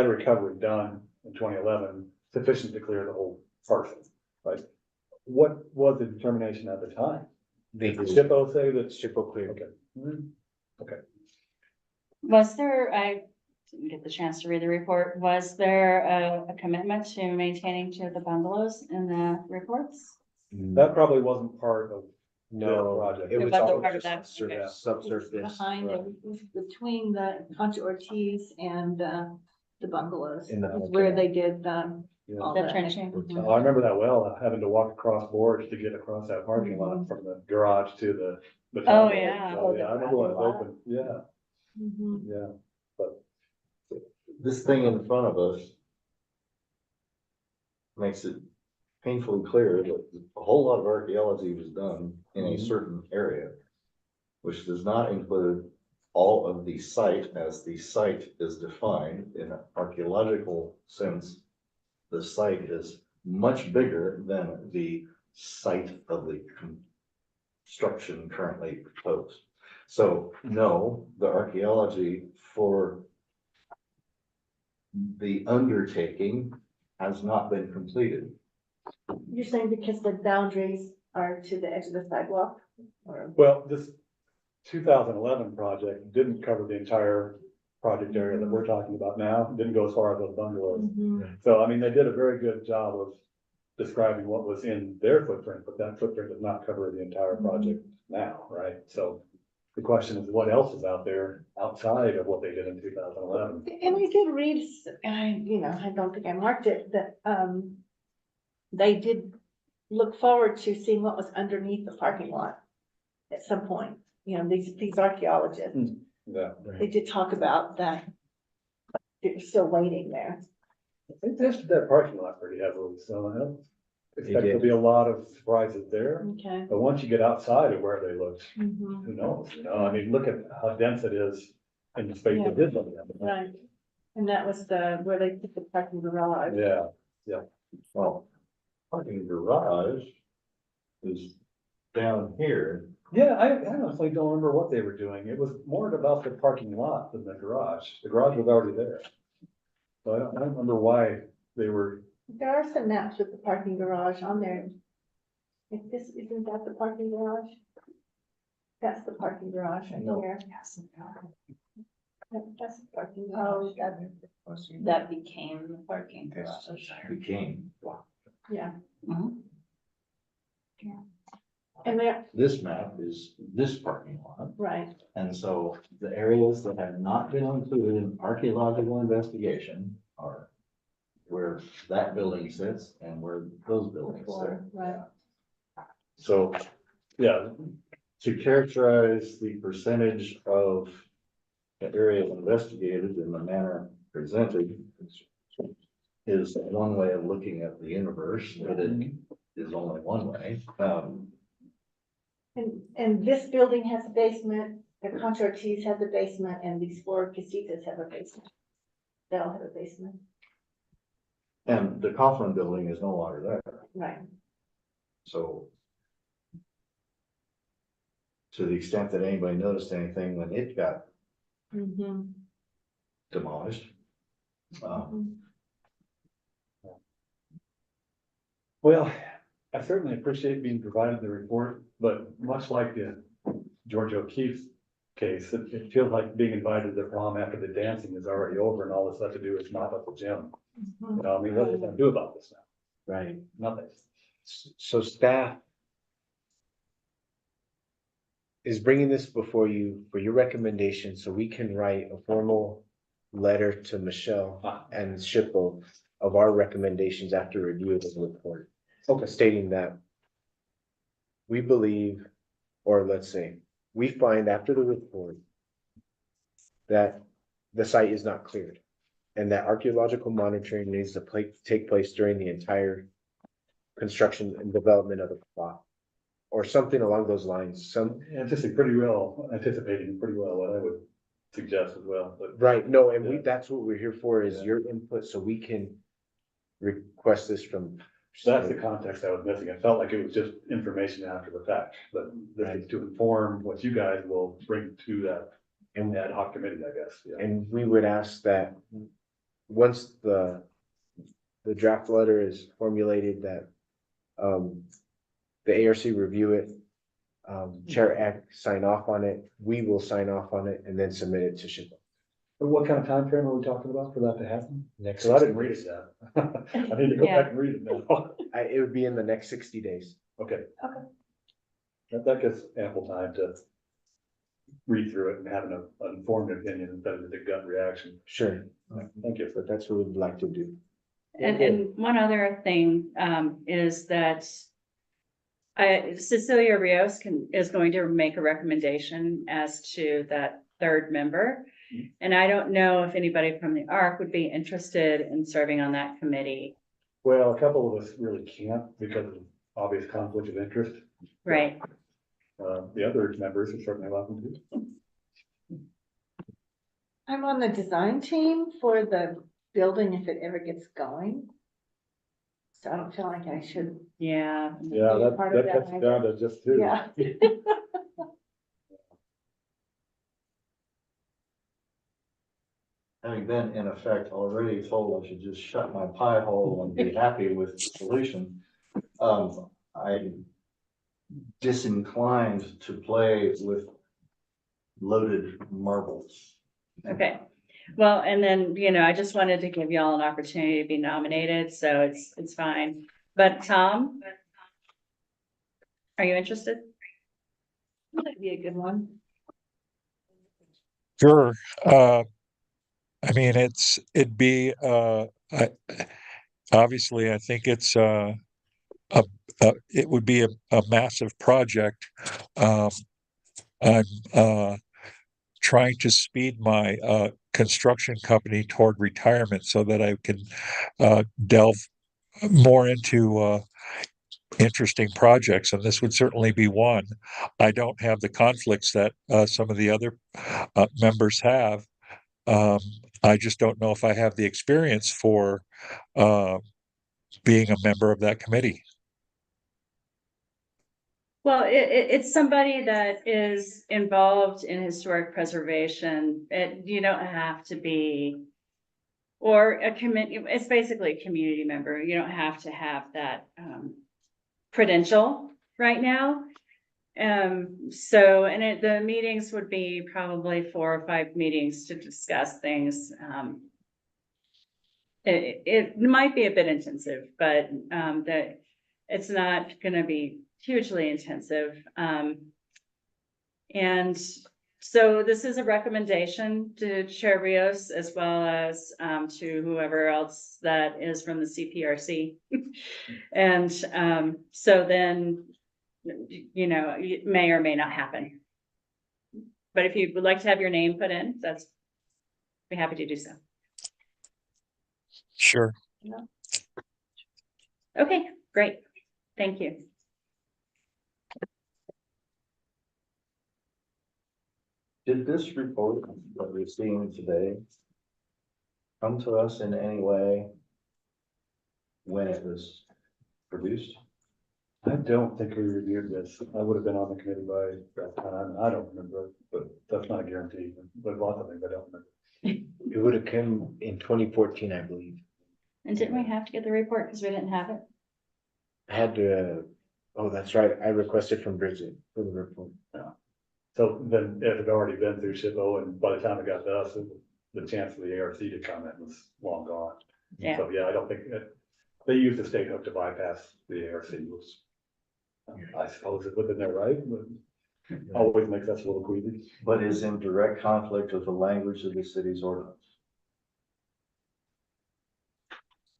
recovery done in 2011 sufficient to clear the whole parcel, right? What was the determination at the time? They Did SHPO say that? SHPO clear. Okay. Mhm. Okay. Was there, I didn't get the chance to read the report, was there a commitment to maintaining 2 of the bungalows in the reports? That probably wasn't part of No, project. it It was wasn't all part of just that, okay. subsurface. Behind right, it, was between the Concha Ortiz and the bungalows, In the is where hotel. they did, Yeah. all The that. trenching. Mhm. I remember that well, having to walk across boards to get across that parking lot from the garage to the. Oh, yeah. Oh, yeah, I remember when it was open, yeah, Mhm. yeah, but. This thing in front of us makes it painfully clear that a whole lot of archaeology was done in a certain area, which does not include all of the site as the site is defined in an archaeological sense. The site is much bigger than the site of the construction currently proposed. So no, the archaeology for the undertaking has not been completed. You're saying because the boundaries are to the edge of the sidewalk? Or, Well, this 2011 project didn't cover the entire project area that we're talking about now, It didn't go as far as those bungalows. Mhm. So, I mean, they did a very good job of describing what was in their footprint, but that footprint does not cover the entire project now, right? So the question is, what else is out there outside of what they did in 2011? And I did read, I don't think I marked it, that, they did look forward to seeing what was underneath the parking lot at some point. These archaeologists, Yeah. they did talk about that. They're still waiting there. They tested that parking lot pretty heavily, so I don't expect did. there'll be a lot of surprises there. Okay. But once you get outside of where they looked, Mhm. who knows, I mean, look at how dense it is in the space they did look at. Right. And that was where they put the parking garage. Yeah, Well, parking garage is down here. yeah, I honestly don't remember what they were doing. It was more about the parking lot than the garage. The garage was already there. So I don't remember why they were, There are some maps with the parking garage on there. If this, isn't that the parking garage? That's the parking garage right No. here. That's the parking Oh, garage. that became the parking garage. Became. Yeah. Mhm. And there, This map is this parking lot. right, And so the areas that have not been included in archaeological investigation are where that building sits and where those buildings sit. right. So yeah, to characterize the percentage of the area investigated in the manner presented is one way of looking at the universe, but it is only one way. And this building has a basement, the Contrartees have the basement, and these 4 casitas have a basement. They all have a basement, And the Coughlin building is no longer there. right. So to the extent that anybody noticed anything when it got Mm-hmm. demolished, well, I certainly appreciate being provided the report, but much like the George O'Keefe's case, it feels like being invited to the prom after the dancing is already over and all that's left to do is mop up the gym. Mm-hmm. I mean, what are they gonna do about this now? Right. Nothing. So staff is bringing this before you for your recommendation, so we can write a formal letter to Michelle and Shippo of our recommendations after review of the report. Okay. Stating that we believe, or let's say, we find after the report that the site is not cleared and that archaeological monitoring needs to take place during the entire construction and development of the plot. Or something along those lines, Anticipating pretty well what I would suggest as well, but. right, no, and Yeah. that's what we're here for, is Yeah. your input, so we can request this from. That's the context I was missing. It felt like it was just information after the fact, but this is to inform what you guys will bring to that ad hoc committee, I guess, yeah. And we would ask that, once the draft letter is formulated, that, the ARC review it, Chair Eck sign off on it, we will sign off on it, and then submit it to Shippo. But what kind of time frame are we talking about for that to happen? Next, Cause I didn't read it yet. I need to go back and read it now. it would be in the next 60 days. Okay. Okay. That gives ample time to read through it and have an informed opinion instead of the gut reaction. Sure, Thank you. but that's what we'd like to do. And one other thing, is that Cecilia Rios is going to make a recommendation as to that 3rd member. And I don't know if anybody from the ARC would be interested in serving on that committee. Well, a couple of us really can't because of obvious conflict of interest. Right. The other members are certainly welcome to. I'm on the design team for the building if it ever gets going. So I don't feel like I should, Yeah, that- Part of that cuts that down to just two. yeah. Having been in effect already told I should just shut my pie hole and be happy with the solution, I'm disinclined to play with loaded marbles. Okay. Well, and then, I just wanted to give y'all an opportunity to be nominated, so it's fine. But Tom? Are you interested? That'd be a good one. Sure. I mean, it'd be, obviously, I think it's, it would be a massive project. I'm, trying to speed my, construction company toward retirement so that I can, delve more into, interesting projects, and this would certainly be one. I don't have the conflicts that, some of the other, members have. Um, I just don't know if I have the experience for being a member of that committee. Well, it's somebody that is involved in historic preservation. You don't have to be, or a committee, it's basically a community member. You don't have to have that credential right now. The meetings would be probably 4 or 5 meetings to discuss things. It might be a bit intensive, but that it's not gonna be hugely intensive. And so this is a recommendation to Chair Rios as well as to whoever else that is from the CPRC. And so then, it may or may not happen. But if you would like to have your name put in, be happy to do so. Sure. Okay, great. Thank you. Did this report that we're seeing today come to us in any way when it was produced? I don't think we reviewed this. I would have been on the committee by that time. I don't remember, but that's not a guarantee. But lots of things I don't remember. It would have come in 2014, I believe. And didn't we have to get the report because we didn't have it? I had to, oh, that's right. I requested from Bridget for the report. So then it had already been through SHPO, and by the time it got to us, the chance for the ARC to comment was long gone. Yeah. So, yeah, I don't think they used the state hook to bypass the ARC was, I suppose it's within their right, but always makes us a little queasy. But is in direct conflict with the language of the city's ordinance.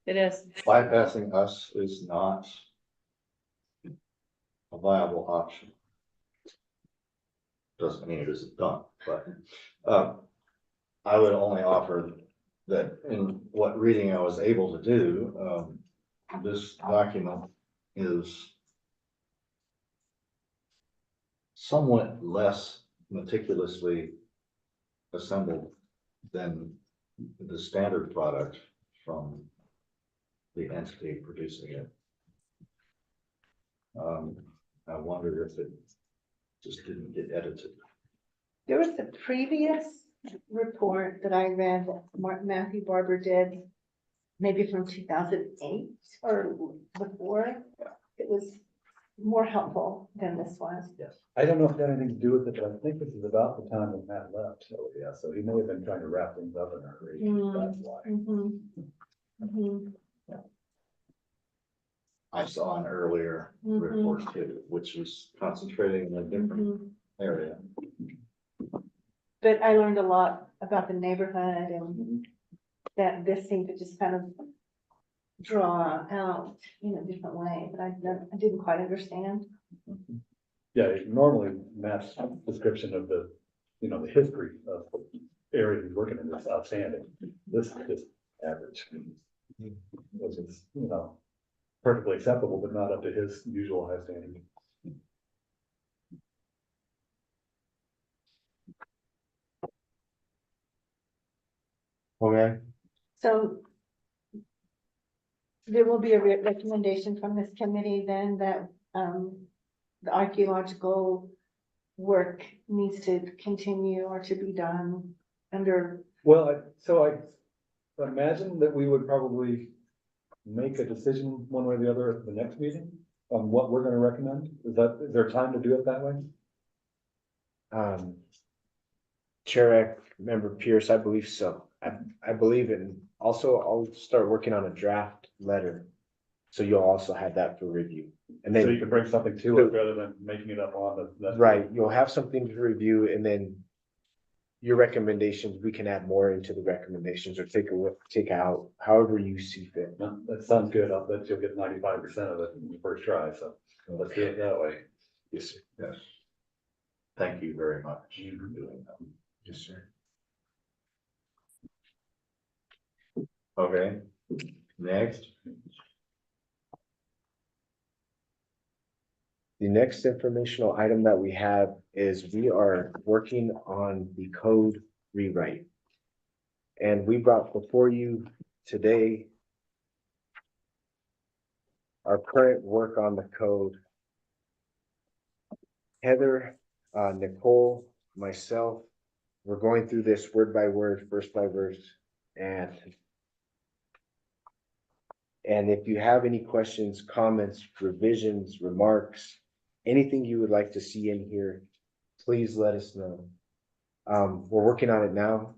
It is. Bypassing us is not a viable option. Doesn't mean it isn't done, but I would only offer that in what reading I was able to do, this document is somewhat less meticulously assembled than the standard product from the entity producing it. I wonder if it just didn't get edited. There was a previous report that I read that Matthew Barber did, maybe from 2008 or before. It was more helpful than this was. Yes. I don't know if it had anything to do with it, but I think this is about the time that Matt left. So, yeah, so he may have been trying to wrap things up in a hurry. That's why. I saw an earlier report too, which was concentrating in a different area. But I learned a lot about the neighborhood and that this seemed to just kind of draw out in a different way that I didn't quite understand. Yeah, normally Matt's description of the, the history of the area he's working in is outstanding. This is just average. which is, you know, perfectly acceptable, but not up to his usual high standard. Okay, So there will be a recommendation from this committee then that, the archaeological work needs to continue or to be done under, Well, I imagine that we would probably make a decision one way or the other at the next meeting on what we're gonna recommend. Is there time to do it that way? Chair, Member Pierce, I believe so. I believe in, also, I'll start working on a draft letter. So you'll also have that for review. And So you then, can bring something to it rather than making it up on the. right, you'll have something to review and then your recommendations, we can add more into the recommendations or take out however you see fit. No, that sounds good. I'll bet you'll get 95% of it in the first try, so let's do it that way. Yes, sir. Yes. Thank you very much for doing that. Yes, sir. Okay, next. The next informational item that we have is we are working on the code rewrite. And we brought before you today our current work on the code. Heather, Nicole, myself, we're going through this word by word, verse by verse, and if you have any questions, comments, revisions, remarks, anything you would like to see in here, please let us know. We're working on it now.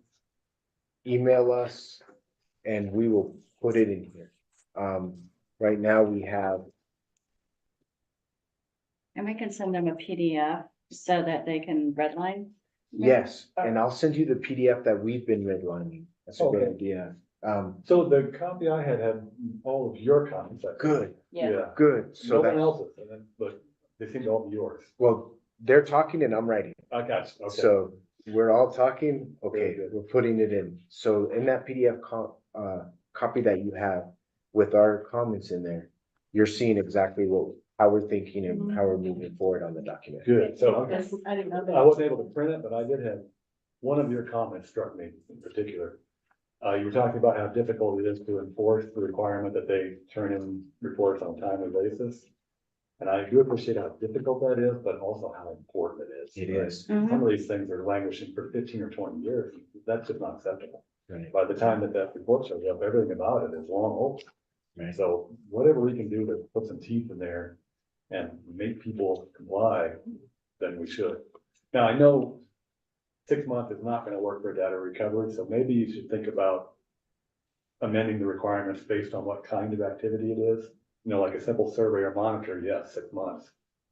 Email us and we will put it in here. Right now we have, And we can send them a PDF so that they can redline. yes, and I'll send you the PDF that we've been redlining. That's a good Okay. idea. So the copy I had all of your copies. I think. Good, Yeah. good. So No one that, else's, and then, but they seem to all be yours. well, they're talking and I'm writing. I got you, okay. So we're all talking, okay, Very good. we're putting it in. So in that PDF copy that you have with our comments in there, you're seeing exactly how we're thinking and how we're moving forward on the document. Good, so yes, I didn't know I that. wasn't able to print it, but I did have, one of your comments struck me in particular. You were talking about how difficult it is to enforce the requirement that they turn in reports on a timely basis. And I do appreciate how difficult that is, but also how important it is. It right? is. Some of these things are languishing for 15 or 20 years. That's just not acceptable. Right. By the time that report shows up, everything about it is long old. Right. So whatever we can do to put some teeth in there and make people comply, then we should. Now, I know 6 months is not gonna work for data recovery, so maybe you should think about amending the requirements based on what kind of activity it is. You know, like a simple survey or monitor, yes, 6 months.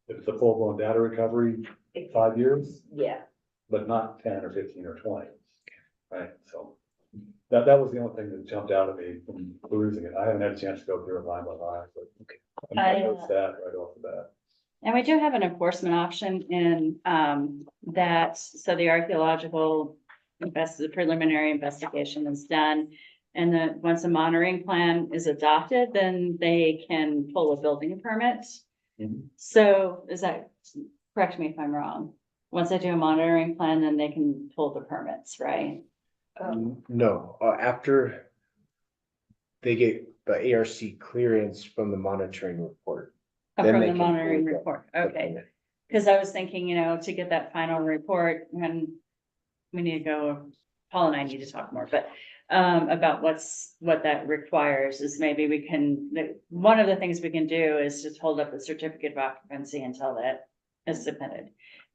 If it's a full-blown data recovery, 5 years, Yeah, but not 10 or 15 or 20. Right, so that was the only thing that jumped out at me from perusing it. I haven't had a chance to go through it line by line, but I noticed that right off the bat. And we do have an enforcement option in, that, so the archaeological the preliminary investigation is done. And then once a monitoring plan is adopted, then they can pull a building permit. Mhm. So is that, correct me if I'm wrong, once they do a monitoring plan, then they can pull the permits, right? No, after they get the ARC clearance from the monitoring report. Oh, Then from they the can monitoring pull the- report, the okay. permit. Cause I was thinking, to get that final report, and we need to go, Paul and I need to talk more, but about what that requires is maybe we can, one of the things we can do is just hold up the certificate of occupancy until that is submitted.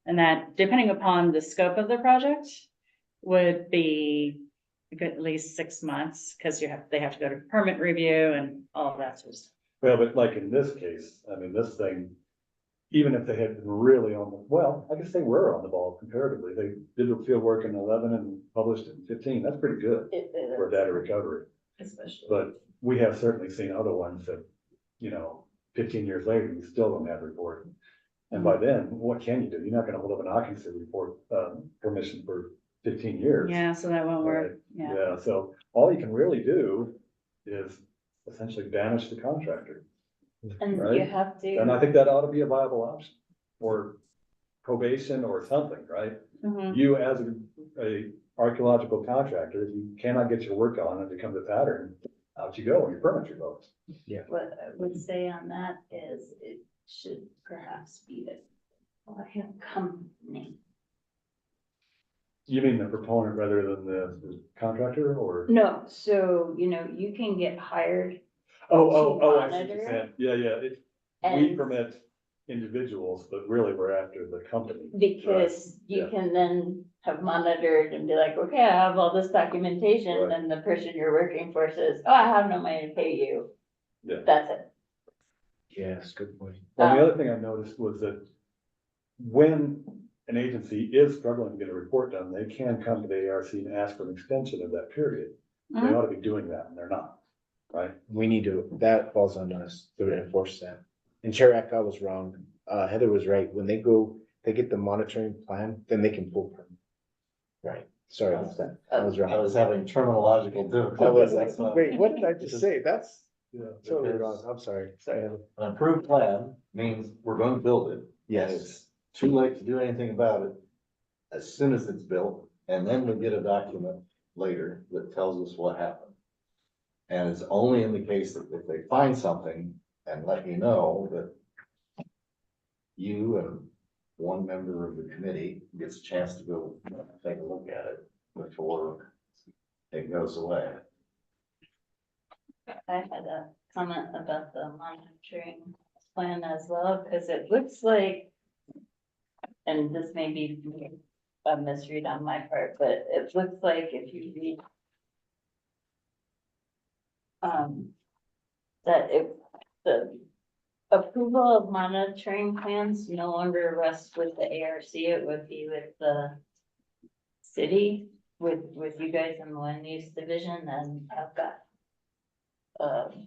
And that, depending upon the scope of the project, would be a good at least 6 months, because they have to go to permit review and all of that sort of stuff. Well, but like in this case, I mean, this thing, even if they had been really I guess they were on the ball comparatively. They did the field work in 11 and published it in 15. That's pretty good for data recovery. especially. But we have certainly seen other ones that, 15 years later, you still don't have a report. And by then, what can you do? You're not gonna hold up an occupancy report, permission for 15 years. Yeah, so that won't work, Right. yeah. Yeah, so all you can really do is essentially banish the contractor. And you Right. have And I to, think that ought to be a viable option, or probation or something, right? Mhm. You as a archaeological contractor, if you cannot get your work on and it becomes a pattern, out you go, and your permit revoked. what I would say on that is it should perhaps be the company. You mean the proponent rather than the contractor, or? No, so, you know, you can get hired Oh, I see what monitor. you're saying. Yeah, we and permit individuals, but really we're after the company. because you yeah. can then have monitored and be like, okay, I have all this documentation, Right. and the person you're working for says, oh, I have no money to pay you. Yeah. That's it. Yes, good point. Well, the Um, other thing I noticed was that when an agency is struggling to get a report done, they can come to the ARC and ask for an extension of that period. They Mhm. ought to be doing that, and they're not, right? We need to, that falls on us to enforce that. And Chair Eck, I was wrong. Heather was right. When they go, they get the monitoring plan, then they can pull permit. Right, sorry about that. I was I wrong. was having terminological I was difficulties. like, wait, what did I just say? That's Yeah. totally because- wrong. I'm sorry. Sorry, Heather. An approved plan means we're going to build it. Yes. And it's too late to do anything about it as soon as it's built, and then we get a document later that tells us what happened. And it's only in the case that if they find something and let you know that you and one member of the committee gets a chance to go take a look at it before it goes away. I had a comment about the monitoring plan as well, because it looks like, and this may be a misread on my part, but it looks like if you read that if the approval of monitoring plans no longer rests with the ARC, it would be with the city, with you guys in the land use division, and I've got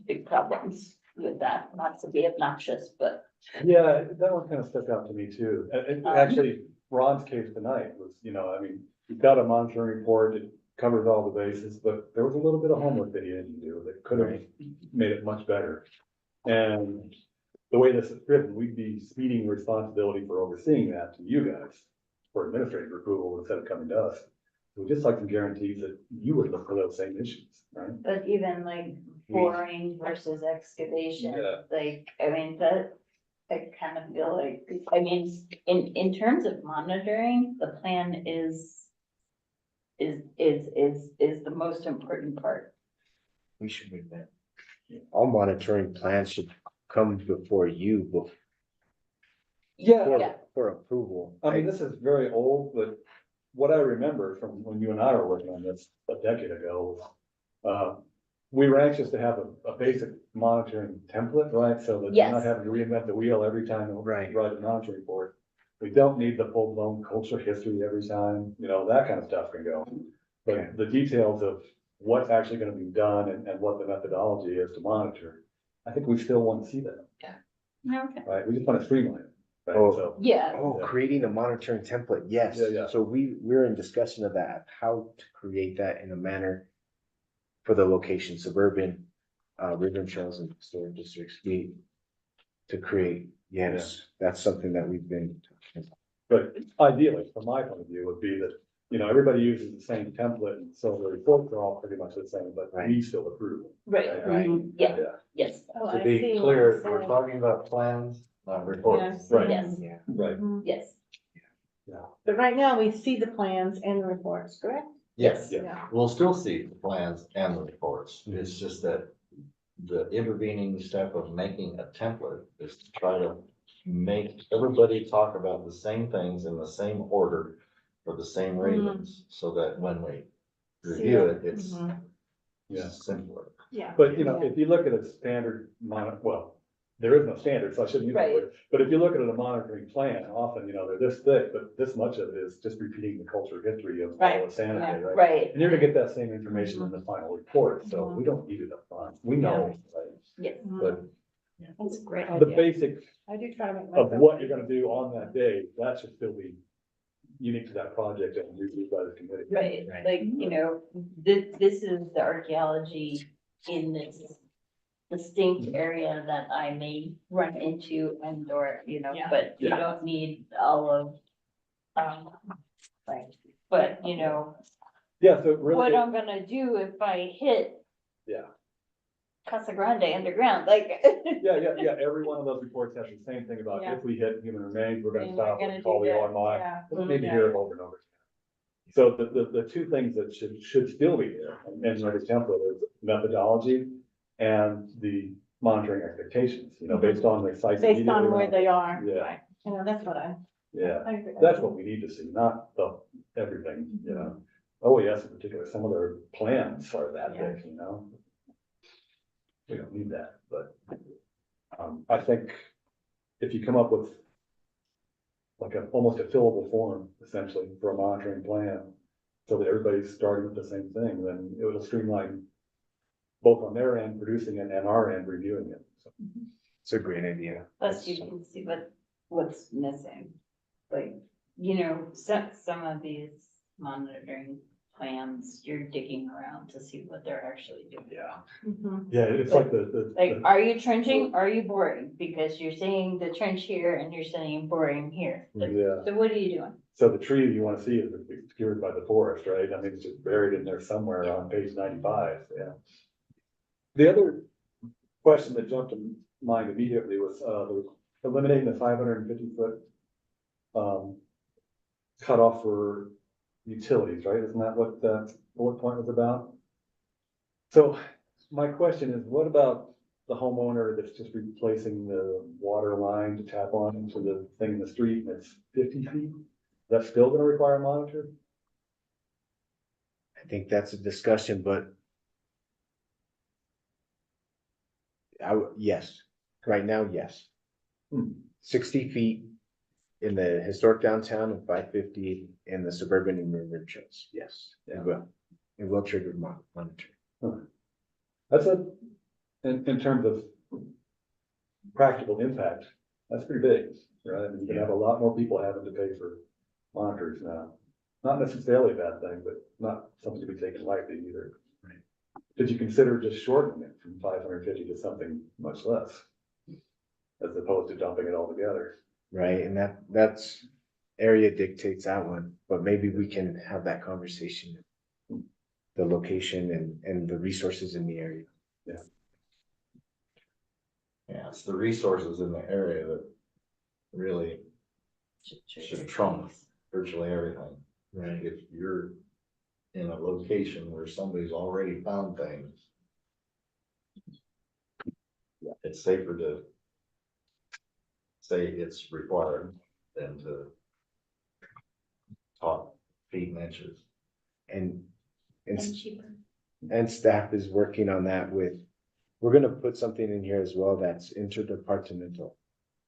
big problems with that, not to be obnoxious, but Yeah, that one kind of stuck out to me too. Um, Actually, Ron's case tonight was, I mean, you've got a monitoring report, it covers all the bases, but there was a little bit of homework that he didn't do that could have made it much better. And the way this is written, we'd be ceding responsibility for overseeing that to you guys for administrative approval instead of coming to us. We'd just like some guarantees that you would look for those same issues, right? but even like boring versus excavation, Yeah. like, I mean, that. I kind of feel like, I mean, in terms of monitoring, the plan is the most important part. We should move that. All monitoring plans should come before you Yeah. for approval. I mean, this is very old, but what I remember from when you and I were working on this a decade ago was, we were anxious to have a basic monitoring template, right? So that you're Yes. not having to reinvent the wheel every time you Right. write a monitoring report. We don't need the full-blown cultural history every time, that kind of stuff can go. Okay. But the details of what's actually gonna be done and what the methodology is to monitor, I think we still want to see that, Okay. right? We just want to streamline it, right? Oh. So, Yeah, Oh, Yeah. creating a monitoring template, yes. Yeah. So we're in discussion of that, how to create that in a manner for the location, suburban, river trails and historic districts, to create, yes, that's something that we've been. but ideally, from my point of view, would be that, everybody uses the same template, and so the reports are all pretty much the same, but we Right. still approve. right, Right. yeah, Yeah. yes, Oh, To I be see what clear, you're we're saying. talking about plans, not reports. Right. yes, Yeah. Right. yes, But right now, we see the plans and the reports, correct? Yes, Yeah. we'll still see the plans and the reports. It's just that the intervening step of making a template is to try to make everybody talk about the same things in the same order for the same reasons, so that when we review it, it's Yeah. simpler. Yeah. But, if you look at a standard there is no standard, so I shouldn't use that Right. word. But if you look at a monitoring plan, often, they're this thick, but this much of it is just repeating the cultural history of all Right. the sanitary, right? right, And you're gonna get that same information in the final report, so we don't need it up front. We know, right? yes. But That's a great the idea. basic I do try to make. of myself- what you're gonna do on that day, that should still be unique to that project and reviewed by the committee. Right, Right. like, this is the archaeology in this distinct area that I may run into and or, Yeah. but you Yeah. don't need all of, like, but Yeah, so what really, I'm gonna do if I hit yeah, Casa Grande underground, like. yeah, every one of those reports has the same thing about Yeah. if we hit human remains, we're gonna And stop we're and gonna call do the that, OMI. yeah. We need to Yeah. hear it over and over. So the two things that should still be there, and the template is methodology and the monitoring expectations, based on the sites. Based on immediately where around. they are. Yeah. That's what Yeah, I agree. that's what we need to see, not everything, OES in particular, some of their plans are that Yeah. big, We don't need that, but, I think if you come up with like almost a fillable form essentially for a monitoring plan, so that everybody's starting with the same thing, then it will streamline both on their end producing it and our end reviewing it. So, It's a great idea. Plus you can see what's missing. Like, some of these monitoring plans, you're digging around to see what they're actually doing. yeah, Mhm. yeah, it's like the. Like, are you trenching? Are you boring? Because you're saying the trench here and you're saying boring here. Yeah. So what are you doing? So the tree you wanna see is obscured by the forest, right? I mean, it's just buried in there somewhere on page 95, yeah. The other question that jumped to mind immediately was, eliminating the 550-foot cutoff for utilities, right? Isn't that what the bullet point was about? So my question is, what about the homeowner that's just replacing the water line to tap on into the thing in the street and it's 50 feet? Is that still gonna require a monitor? I think that's a discussion, but yes, right now, yes. Hmm. 60 feet in the historic downtown and 550 in the suburban and river trails, yes, it will. It will trigger monitoring. That's in terms of practical impact, that's pretty big, right? I mean, you can have a lot more people having to pay for monitors now. Not necessarily a bad thing, but not something to be taken lightly either. Right. Did you consider just shortening it from 550 to something much less? As opposed to dumping it all together? Right, and that's area dictates that one, but maybe we can have that conversation. The location and the resources in the area. Yeah, it's the resources in the area that really should trump virtually everything. Right. If you're in a location where somebody's already found things, it's safer to say it's required than to talk feet and inches. And cheaper. and staff is working on that we're gonna put something in here as well that's interdepartmental.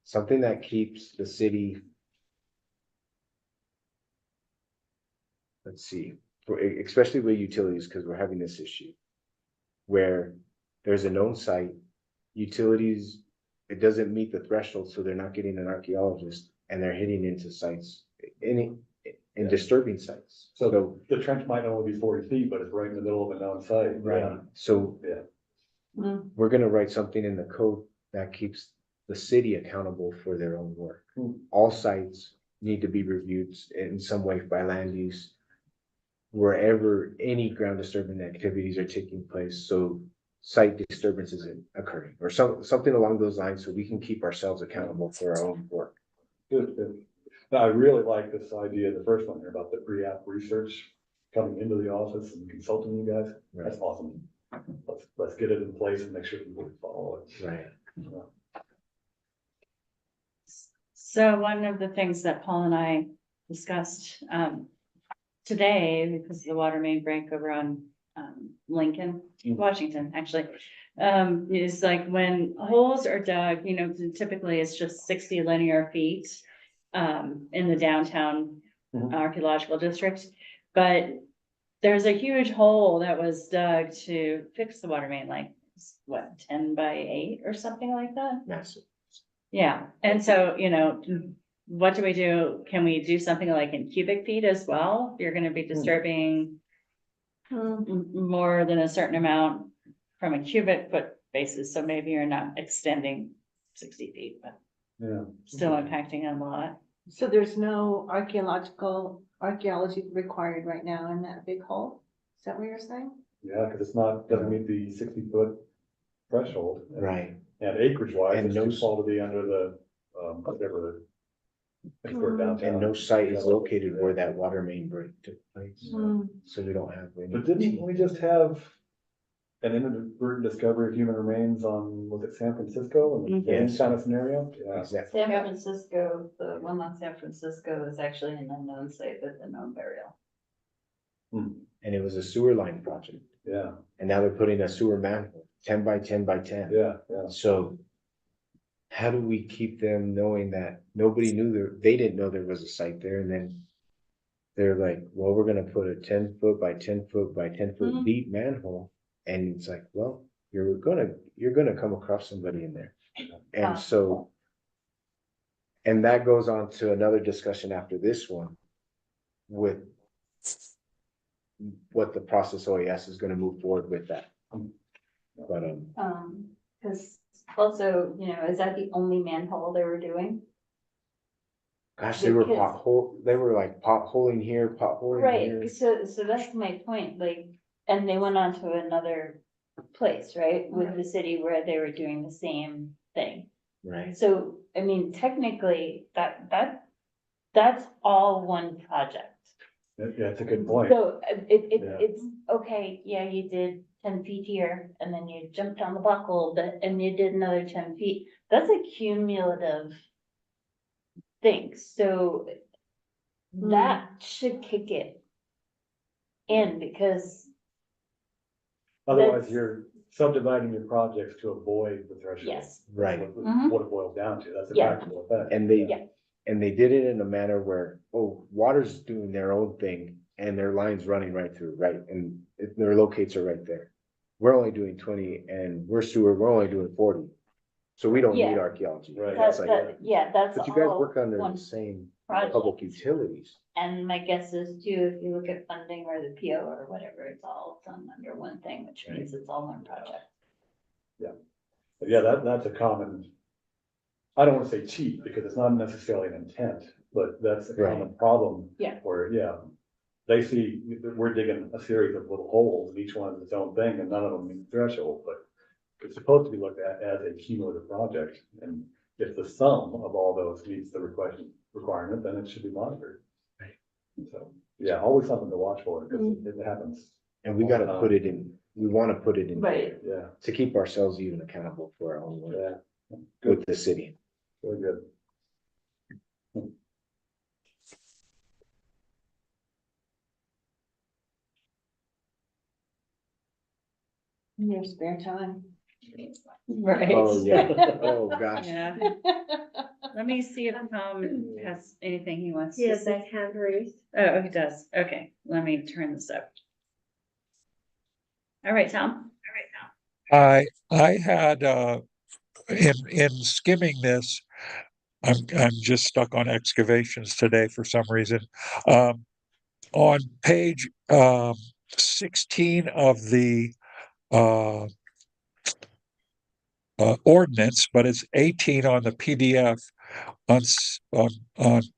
Something that keeps the city. Let's see, especially with utilities, because we're having this issue. Where there's a known site, utilities, it doesn't meet the threshold, so they're not getting an archaeologist and they're hitting into sites, in disturbing sites. So the trench might only be 40 feet, but it's right in the middle of a known site. Right, so Yeah. we're gonna write something in the code that keeps the city accountable for their own work. Hmm. All sites need to be reviewed in some way by land use. Wherever any ground disturbing activities are taking place, so site disturbance isn't occurring, or something along those lines, so we can keep ourselves accountable for our own work. Good, good. Now, I really like this idea, the first one here about the pre-app research coming into the office and consulting you guys. That's awesome. Let's get it in place and make sure people follow it. Right. So one of the things that Paul and I discussed today, because of the water main break over on Lincoln, Washington, actually, is like when holes are dug, typically it's just 60 linear feet in the downtown archaeological district. But there's a huge hole that was dug to fix the water main, like what, 10 by 8 or something like that? Massive. Yeah, and so, what do we do? Can we do something like in cubic feet as well? You're gonna be disturbing more than a certain amount from a cubic foot bases, so maybe you're not extending 60 feet, but Yeah. still impacting a lot. So there's no archaeology required right now in that big hole? Is that what you're saying? Yeah, because it's not, doesn't meet the 60-foot threshold. Right. And acreage wise, And it's no too s- small to be under the, whatever the. historic downtown. And no site is located where that water main break took place, so we don't have any. But didn't we just have an inadvertent discovery of human remains on, was it San Francisco and the Mhm. same kind of scenario? Yeah. Exactly. San Francisco, the one on San Francisco is actually an unknown site with a known burial. And it was a sewer line project, Yeah, and now they're putting a sewer manhole, 10 by 10 by 10. yeah, yeah. So how do we keep them knowing that nobody knew they didn't know there was a site there, and then they're like, well, we're gonna put a 10-foot by 10-foot by 10-foot Mhm. deep manhole, and it's like, well, you're gonna come across somebody in there. And so, and that goes on to another discussion after this one with what the process OAS is gonna move forward with that. But, Cause also, you know, is that the only manhole they were doing? gosh, they were Because- they were like potholing here, potholing here. Right, so that's my point, like, and they went on to another place, right, with the city where they were doing the same thing. Right, So, I mean, technically, that's all one project. Yeah, it's a good point. So Yeah. it's, okay, yeah, you did 10 feet here, and then you jumped down the block a little bit, and you did another 10 feet. That's a cumulative thing, so that should kick it in, because Otherwise, that's- you're subdividing your projects to avoid the threshold. Yes. Right. That's Mhm. what it boils down to. That's the Yeah. practical effect. and they, Yeah. and they did it in a manner where, oh, water's doing their own thing, and their line's running right through, right, and their locates are right there. We're only doing 20, and we're only doing 40, so we don't need Yeah. archaeology. Right. It's like, That's but you guys all work under one the same project. public utilities. And my guess is too, if you look at funding or the PO or whatever, it's all done under one thing, which means it's all one project. But yeah, that's a common, I don't want to say cheat, because it's not necessarily an intent, but that's a Right. common problem. Yeah. Where, yeah, they see, we're digging a series of little holes, and each one is its own thing, and none of them meet the threshold, but it's supposed to be looked at as a cumulative project, and if the sum of all those meets the requirement, then it should be monitored. Right. So, yeah, always something to watch for, because it happens. And we gotta put it in, we wanna put it in. Right. Yeah, To keep ourselves even accountable for our own work yeah, with the city. really good. In your spare time. Right. Oh, yeah, oh, gosh. Yeah, let me see if Tom has anything he wants to Yes, say. I hand raised. Oh, he does. Okay, let me turn this up. All right, Tom. I had in skimming this, I'm just stuck on excavations today for some reason. On page 16 of the ordinance, but it's 18 on the PDF. On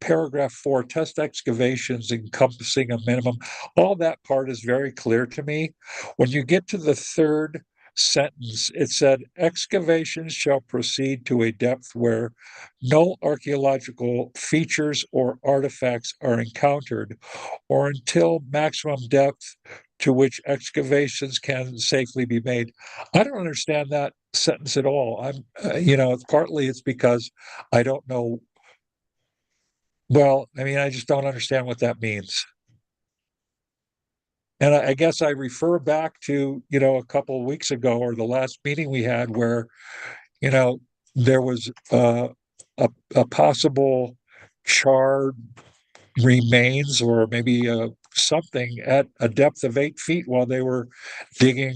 paragraph 4, test excavations encompassing a minimum, all that part is very clear to me. When you get to the third sentence, it said excavations shall proceed to a depth where no archaeological features or artifacts are encountered, or until maximum depth to which excavations can safely be made. I don't understand that sentence at all. Partly it's because I don't know. Well, I mean, I just don't understand what that means. And I guess I refer back to, a couple of weeks ago or the last meeting we had where, there was a possible charred remains or maybe something at a depth of 8 feet while they were digging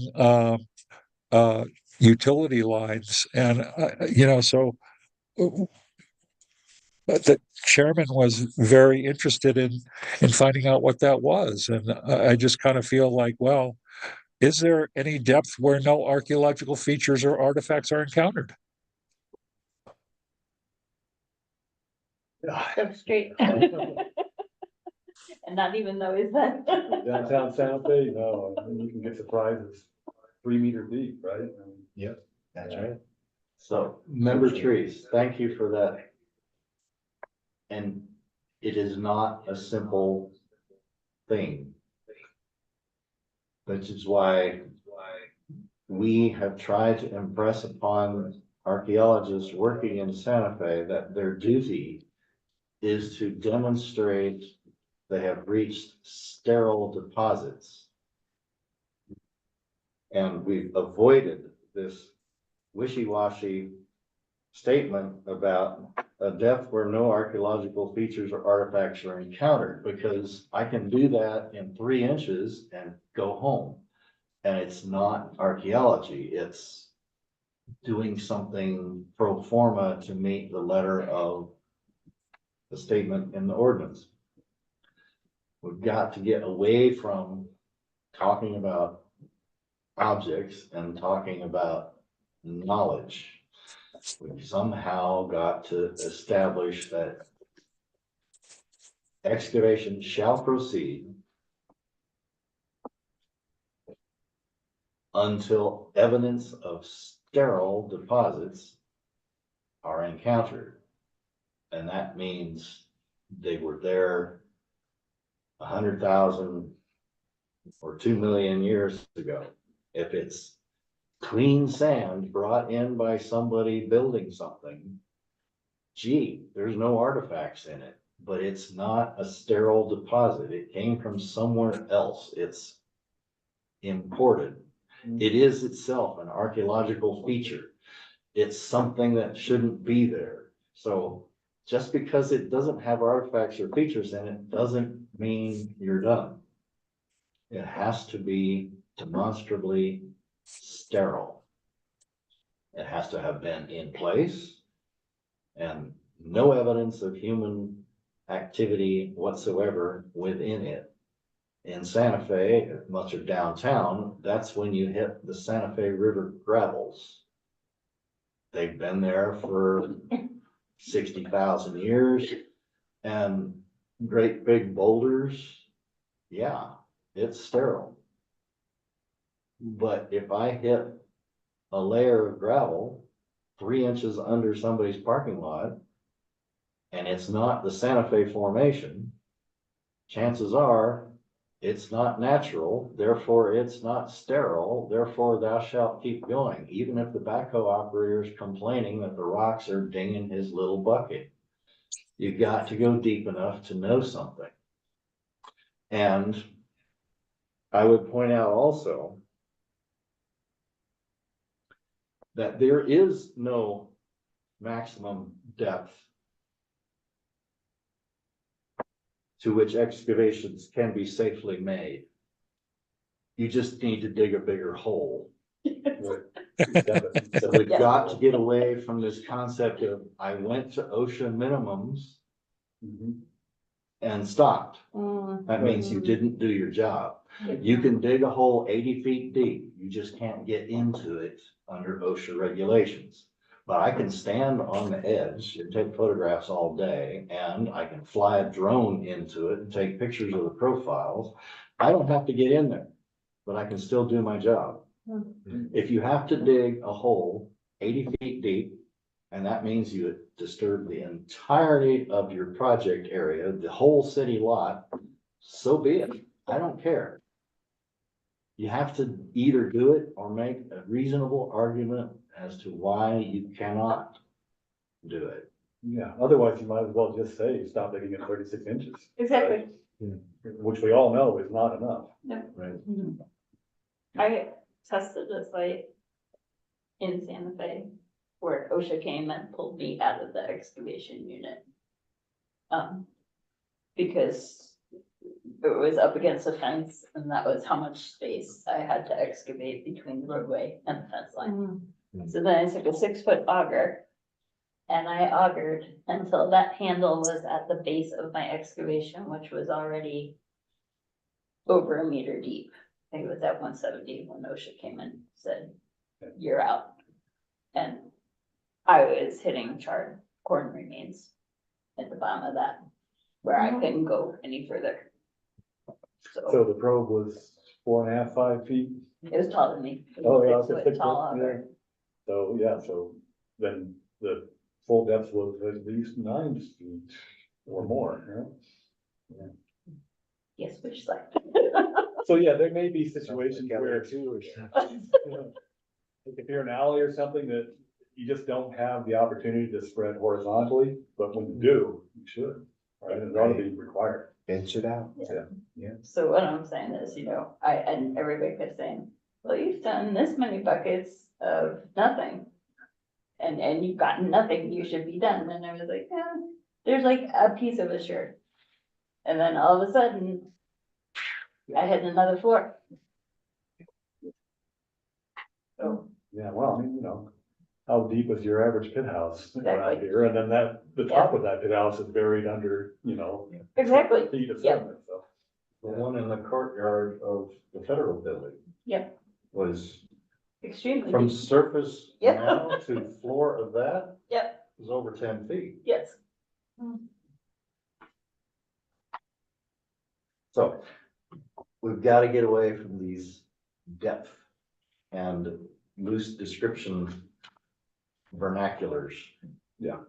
utility lines. And, but the chairman was very interested in finding out what that was. And I just kind of feel like, well, is there any depth where no archaeological features or artifacts are encountered? Go straight. And not even though is that. Downtown Santa Fe, no, I mean, you can get surprises 3 meters deep, right? I mean, That's right. So, member trees, thank you for that. And it is not a simple thing. Which is why we have tried to impress upon archaeologists working in Santa Fe that their duty is to demonstrate they have reached sterile deposits. And we've avoided this wishy-washy statement about a depth where no archaeological features or artifacts are encountered, because I can do that in 3 inches and go home. And it's not archaeology, it's doing something pro forma to meet the letter of the statement in the ordinance. We've got to get away from talking about objects and talking about knowledge. We've somehow got to establish that excavation shall proceed until evidence of sterile deposits are encountered. And that means they were there 100,000 or 2 million years ago. If it's clean sand brought in by somebody building something, gee, there's no artifacts in it, but it's not a sterile deposit. It came from somewhere else. It's imported. It is itself an archaeological feature. It's something that shouldn't be there. So just because it doesn't have artifacts or features in it doesn't mean you're done. It has to be demonstrably sterile. It has to have been in place and no evidence of human activity whatsoever within it. In Santa Fe, much of downtown, that's when you hit the Santa Fe River gravels. They've been there for 60,000 years, and great big boulders, yeah, it's sterile. But if I hit a layer of gravel 3 inches under somebody's parking lot, and it's not the Santa Fe formation, chances are it's not natural, therefore it's not sterile, therefore thou shalt keep going, even if the backhoe operator is complaining that the rocks are dinging his little bucket. You got to go deep enough to know something. And I would point out also that there is no maximum depth to which excavations can be safely made. You just need to dig a bigger hole. So we've got to get away from this concept of, I went to OSHA minimums and stopped. That means you didn't do your job. You can dig a hole 80 feet deep. You just can't get into it under OSHA regulations. But I can stand on the edge and take photographs all day, and I can fly a drone into it and take pictures of the profiles. I don't have to get in there, but I can still do my job. If you have to dig a hole 80 feet deep, and that means you disturb the entirety of your project area, the whole city lot, so be it. I don't care. You have to either do it or make a reasonable argument as to why you cannot do it. Yeah, otherwise you might as well just say, stop digging at 36 inches. Exactly. Which we all know is not enough. No. Right. I tested a site in Santa Fe where OSHA came and pulled me out of the excavation unit. Because it was up against a fence, and that was how much space I had to excavate between the roadway and the fence line. So then I took a 6-foot auger and I augered until that handle was at the base of my excavation, which was already over 1 meter deep. think it was at 170 when OSHA came and said, you're out. And I was hitting charred corn remains at the bottom of that, where I couldn't go any further. So So the probe was 4.5, 5 feet? it was taller than me. It Oh, was yeah, 6 okay, foot 6 tall foot, auger. So, yeah, so then the full depth was at least 9 feet or more, right? Yes, which side? So, yeah, there may be situations Gallery where, two or if you're an alley or something that you just don't have the opportunity to spread horizontally, but when you do, you should, right? It ought to be required. bench it out. So what I'm saying is, and everybody kept saying, well, you've done this many buckets of nothing. And you've gotten nothing, you should be done. And I was like, yeah, there's like a piece of a shirt. And then all of a sudden, I had another floor. So, Yeah, well, I mean, how deep is your average pit house around Exactly. here? And then the top of that pit house is buried under, exactly, feet of Yep. sediment, so. The one in the courtyard of the federal building yep, was extremely from deep. surface Yeah. now to floor of that Yep, was over 10 feet. yes. So we've got to get away from these depth and loose description vernaculars. Yeah.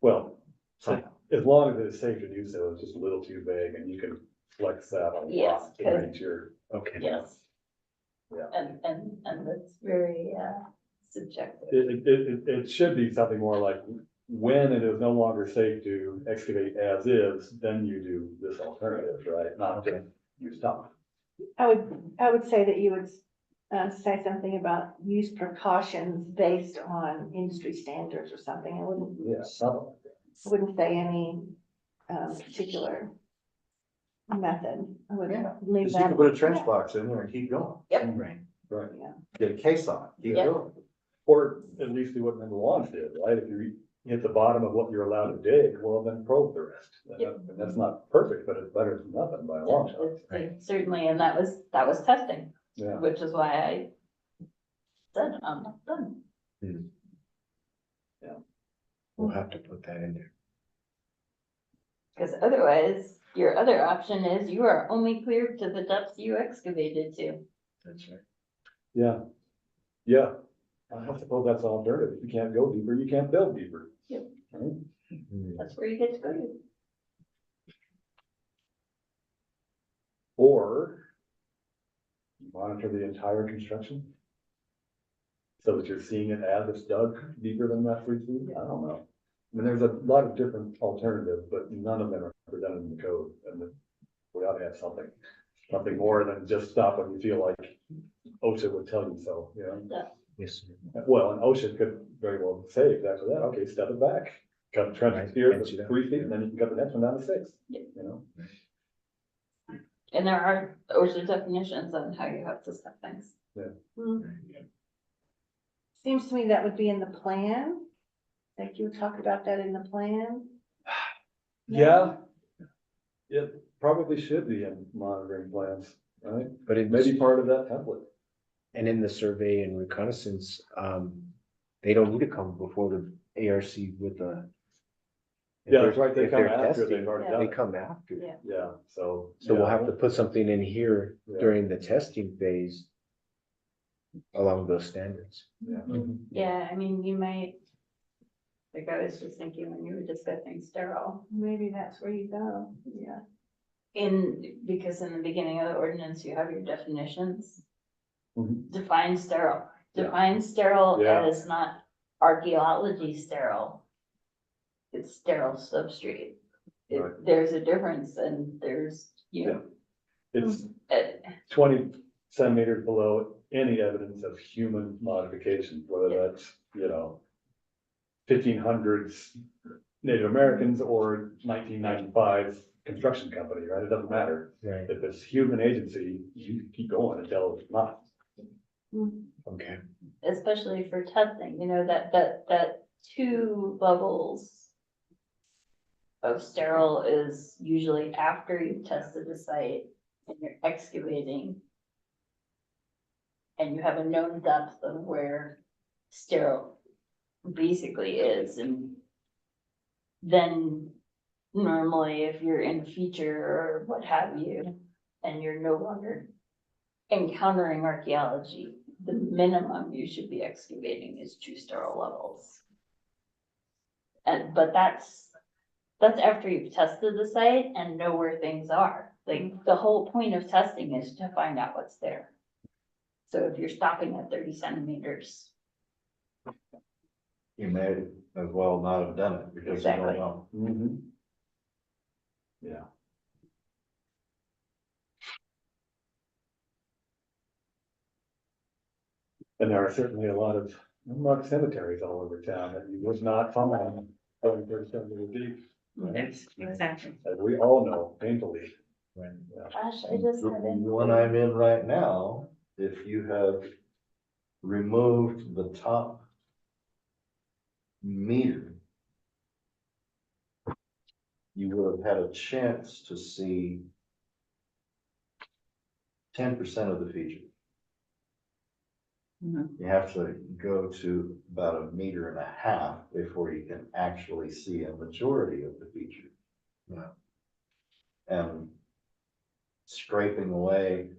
Well, So, as long as it's safe to do so, it's just a little too vague and you can flex that on the Yes, lot to because- make sure. Okay. Yes. Yeah. And that's very, subjective. It should be something more like, when it is no longer safe to excavate as is, then you do this alternative, right? Not just you stop. I would say that you would, say something about use precautions based on industry standards or something. I Yeah, something like that. wouldn't say any, particular method. I would Yeah, leave Just you that. can put a trench box in there and keep going. Yep. Right. Right. Get a case on it, keep Yeah. going. Or at least do what number one did, right? If you hit the bottom of what you're allowed to dig, well, then probe the rest. Yep. And that's not perfect, but it's better than nothing by a long shot. Certainly, and that was testing, Yeah. which is why I said, I'm not done. We'll have to put that in there. Because otherwise, your other option is you are only cleared to the depths you excavated to. That's right. Yeah. Yeah. I suppose that's an alternative. If you can't go deeper, you can't build deeper. Yep. Right? That's where you get to go to. Or you monitor the entire construction so that you're seeing it as it's dug deeper than that 3 feet. I don't know. I mean, there's a lot of different alternatives, but none of them are presented in the code, and we ought to have something more than just stop when you feel like OSHA would tell you so, Yes. sir. Well, and OSHA could very well say exactly that. Okay, step it back. Cut the trench Right, here bench it to out. 3 feet, and then you can cut the next one down to 6. Yeah. You And there are OSHA definitions on how you have to step things. Seems to me that would be in the plan. Like you would talk about that in the plan. Yeah. It probably should be in monitoring plans, right? But it Maybe part of that template. and in the survey and reconnaissance, they don't need to come before the ARC with the. if Yeah, they're- that's right. They if come they're after testing, they've already Yeah. done They it. come after. Yeah. Yeah, so. So we'll yeah. have to put something in here Yeah. during the testing phase along those standards. Yeah. Yeah, I mean, you might, like I was just thinking when you were discussing sterile, Maybe that's where you go. Yeah. because in the beginning of the ordinance, you have your definitions. Mhm. Define sterile. Yeah. Define sterile Yeah. as not archaeology sterile. It's sterile substrate. Right. There's a difference and there's, It's uh, 20 centimeters below any evidence of human modification, whether Yeah. that's, 1500s Native Americans or 1995 construction company, right? It doesn't matter. Right. If it's human agency, you keep going until it's not. Okay. especially for testing, that 2 levels of sterile is usually after you've tested the site and you're excavating and you have a known depth of where sterile basically is, and then normally if you're in a feature or what have you, and you're no longer encountering archaeology, the minimum you should be excavating is 2 sterile levels. But that's after you've tested the site and know where things are. Like, the whole point of testing is to find out what's there. So if you're stopping at 30 centimeters, You may as well not have done it because you don't Exactly. know. Mhm. Yeah. And there are certainly a lot of unmarked cemeteries all over town that you would not find going 30 meters deep. Yes, exactly. As we all know painfully. Right. Yeah. gosh, I just The haven't. one I'm in right now, if you have removed the top meter, you would have had a chance to see 10% of the feature. Mhm. You have to go to about 1.5 meters before you can actually see a majority of the feature. Yeah. And scraping away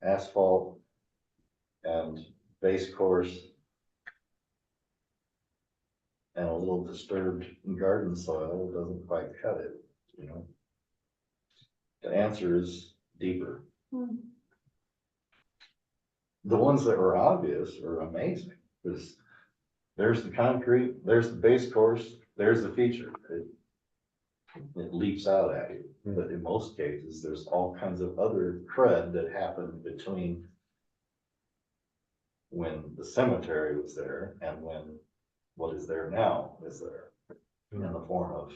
asphalt and base course and a little disturbed garden soil doesn't quite cut it, you know? The answer is deeper. The ones that were obvious are amazing, because there's the concrete, there's the base course, there's the feature. It leaps out at you, but in most cases, there's all kinds of other crud that happened between when the cemetery was there and when what is there now is there, in the form of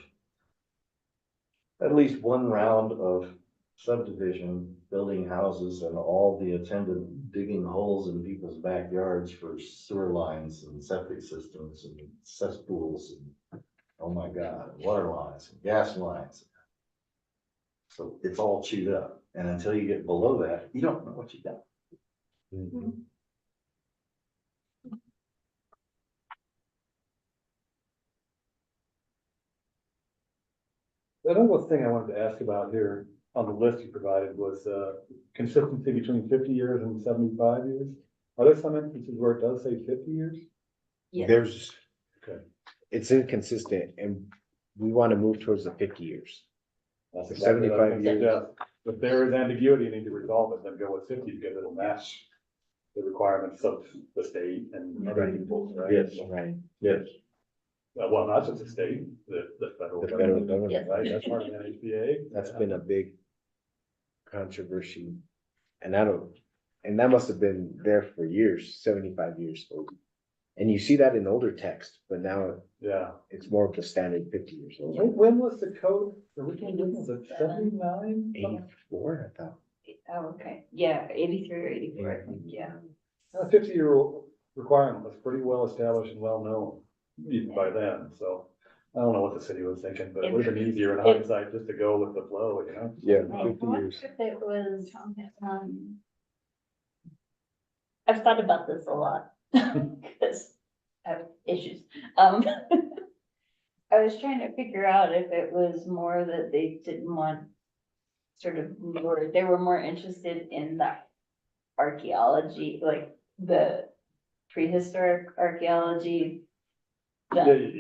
at least one round of subdivision, building houses, and all the attendant digging holes in people's backyards for sewer lines and septic systems and cesspools and, oh my God, water lines and gas lines. So it's all chewed up, and until you get below that, you don't know what you got. Another thing I wanted to ask about here on the list you provided was, consistency between 50 years and 75 years. Are there some instances where it does say 50 years? Yes. There's, Okay. it's inconsistent and we want to move towards the 50 years. That's exactly what I 75 think, years. yeah. If there is ambiguity, you need to resolve it, then go with 50 because it'll match the requirements of the state and other Right. people, right? Yes, right. Yes. Well, not just the state, the federal The federal government, government, right? That's part of the NHPA. That's been a big controversy. And and that must have been there for years, 75 years old. And you see that in older text, but now Yeah. it's more of the standard 50 years old. When was the code originally written? Was it 79? 84, I thought. Oh, okay, yeah, 83 or 84, I think, yeah. A 50-year-old requirement was pretty well established and well known even by then, so I don't know what the city was thinking, but it would have been easier in hindsight just to go with the flow, you know? Yeah, I 50 wonder years. if it was, I've thought about this a lot, because I have issues. I was trying to figure out if it was more that they didn't want sort of, or they were more interested in the archaeology, like the prehistoric archaeology. Yeah, The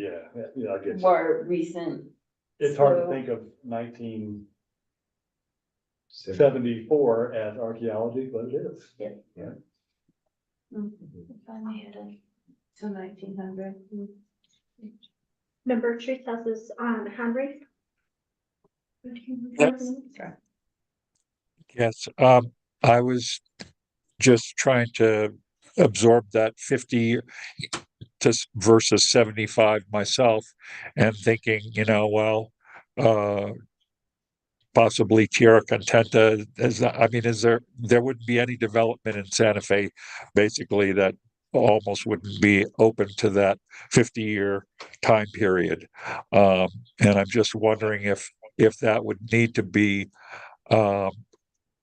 yeah, I get you. more recent, It's hard to so- think of 1974 as archaeology, but it is. Yeah. So 1900. Member Treese has his, hand raised. Yes. Yes, I was just trying to absorb that 50 versus 75 myself and thinking, well, possibly Tierra Contenta there wouldn't be any development in Santa Fe, basically, that almost wouldn't be open to that 50-year time period. And I'm just wondering if that would need to be,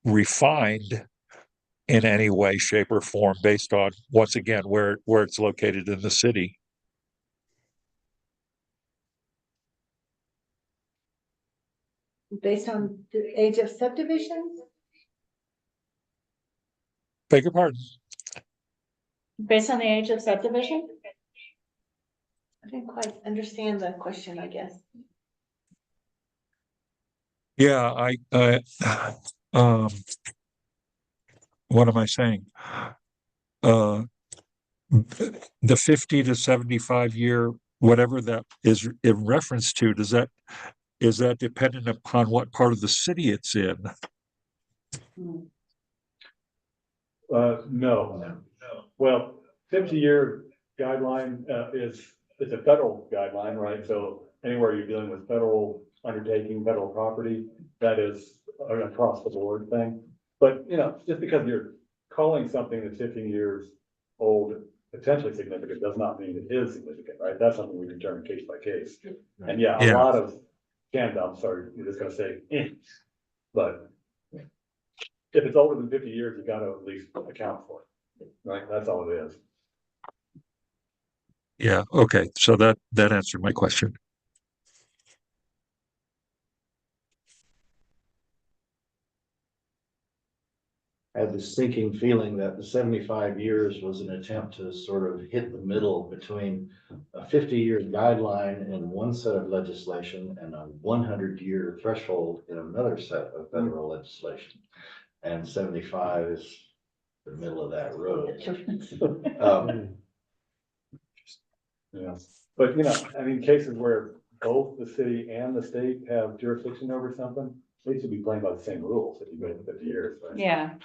refined in any way, shape, or form based on, once again, where it's located in the city. Based on the age of subdivisions? Beg your pardon? Based on the age of subdivision? I didn't quite understand the question, I guess. Yeah, um, what am I saying? The 50 to 75 year, whatever that is in reference to, is that dependent upon what part of the city it's in? No. Well, 50-year guideline, it's a federal guideline, right? So anywhere you're dealing with federal undertaking, federal property, that is an across the board thing. But, just because you're calling something that's 15 years old, potentially significant, does not mean it is significant, right? That's something we determine case by case. And a Yeah. lot of I'm sorry, you're just gonna say, but if it's older than 50 years, you gotta at least account for it, right? That's all it is. Yeah, okay, so that answered my question. I had this sinking feeling that the 75 years was an attempt to sort of hit the middle between a 50-year guideline in one set of legislation and a 100-year threshold in another set of federal legislation. And 75 is the middle of that road. Yeah, but I mean, cases where both the city and the state have jurisdiction over something, they should be playing by the same rules if you go to 50 years, right? Yeah.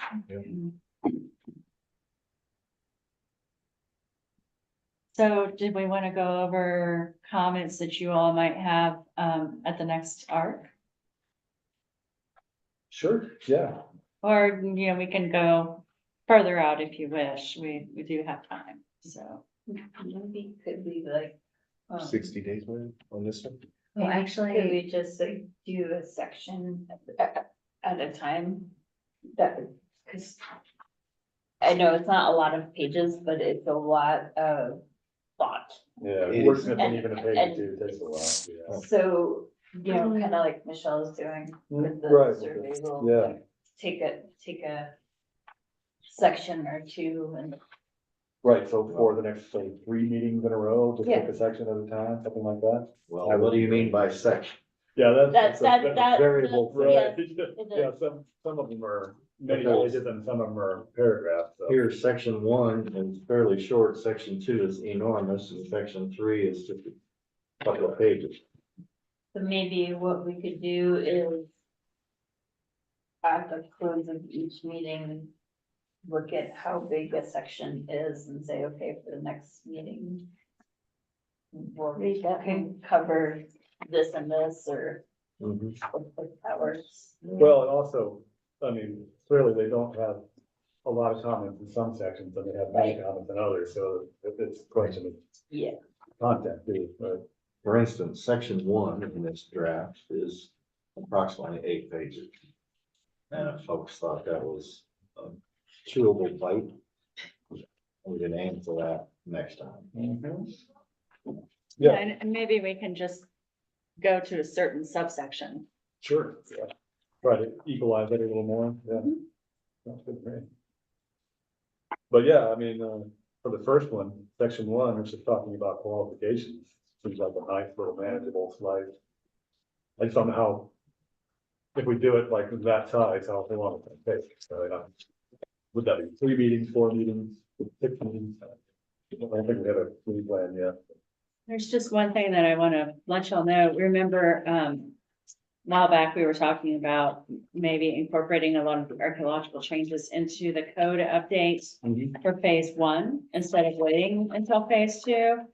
So did we want to go over comments that you all might have at the next ARC? Sure, yeah. Or, we can go further out if you wish. We do have time, so. Maybe could we like. 60 days on this one? Well, Maybe actually, could we just like do a section at a time? Cause I know it's not a lot of pages, but it's a lot of thought. Yeah, It working is. with even a page or two takes a while, So, kind of like Michelle is doing with the Right. survey, Yeah. we'll take a section or two and. Right, so for the next, say, 3 meetings in a row, just take a section at a time, something like that? Well, what do you mean by section? Yeah, that's That- variable, yes, right? it Yeah, is. some of them are many pages and some of them are paragraphs, so. Here, section 1 is fairly short, section 2 is enormous, and section 3 is just a couple of pages. So maybe what we could do is. At the close of each meeting. Look at how big a section is and say, okay, for the next meeting. We can cover this and this or what that works. Well, and also, I mean, clearly they don't have a lot of comments in some sections and they have many comments in others, so it's a question of Yeah. content too, right? For instance, section 1 in this draft is approximately 8 pages. And folks thought that was a chewable bite. We can aim for that next time. Yeah. And maybe we can just go to a certain subsection. Sure, yeah. Try to equalize it a little more, yeah. That's good, great. But yeah, I mean, for the first one, section 1, it's just talking about qualifications. Seems like a nice little manageable slide. I just don't know how, if we do it like that size, how long it's gonna take. So, would that be 3 meetings, 4 meetings, 6 meetings? I don't think we have a clean plan yet. There's just one thing that I want to let y'all know. Remember, a while back, we were talking about maybe incorporating a lot of the archaeological changes into the code updates for phase 1 instead of waiting until phase 2,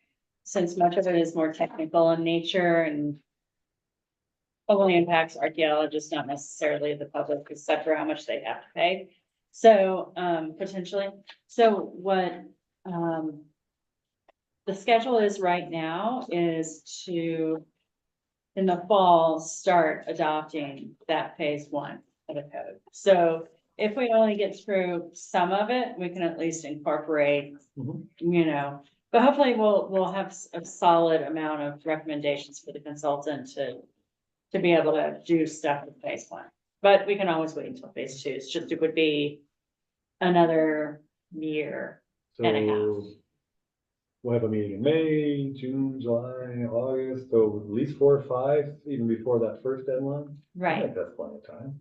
since much of it is more technical in nature and only impacts archaeologists, not necessarily the public, except for how much they have to pay. So, potentially, so what, the schedule is right now is to, in the fall, start adopting that phase 1 of the code. So if we only get through some of it, we can at least incorporate, Mhm. you know, but hopefully we'll have a solid amount of recommendations for the consultant to be able to do stuff with phase one. But we can always wait until phase two. It's just, it would be another year. And a half. So we'll have a meeting in May, June, July, August, so at least 4 or 5, even before that first deadline. I Right. think that's plenty of time.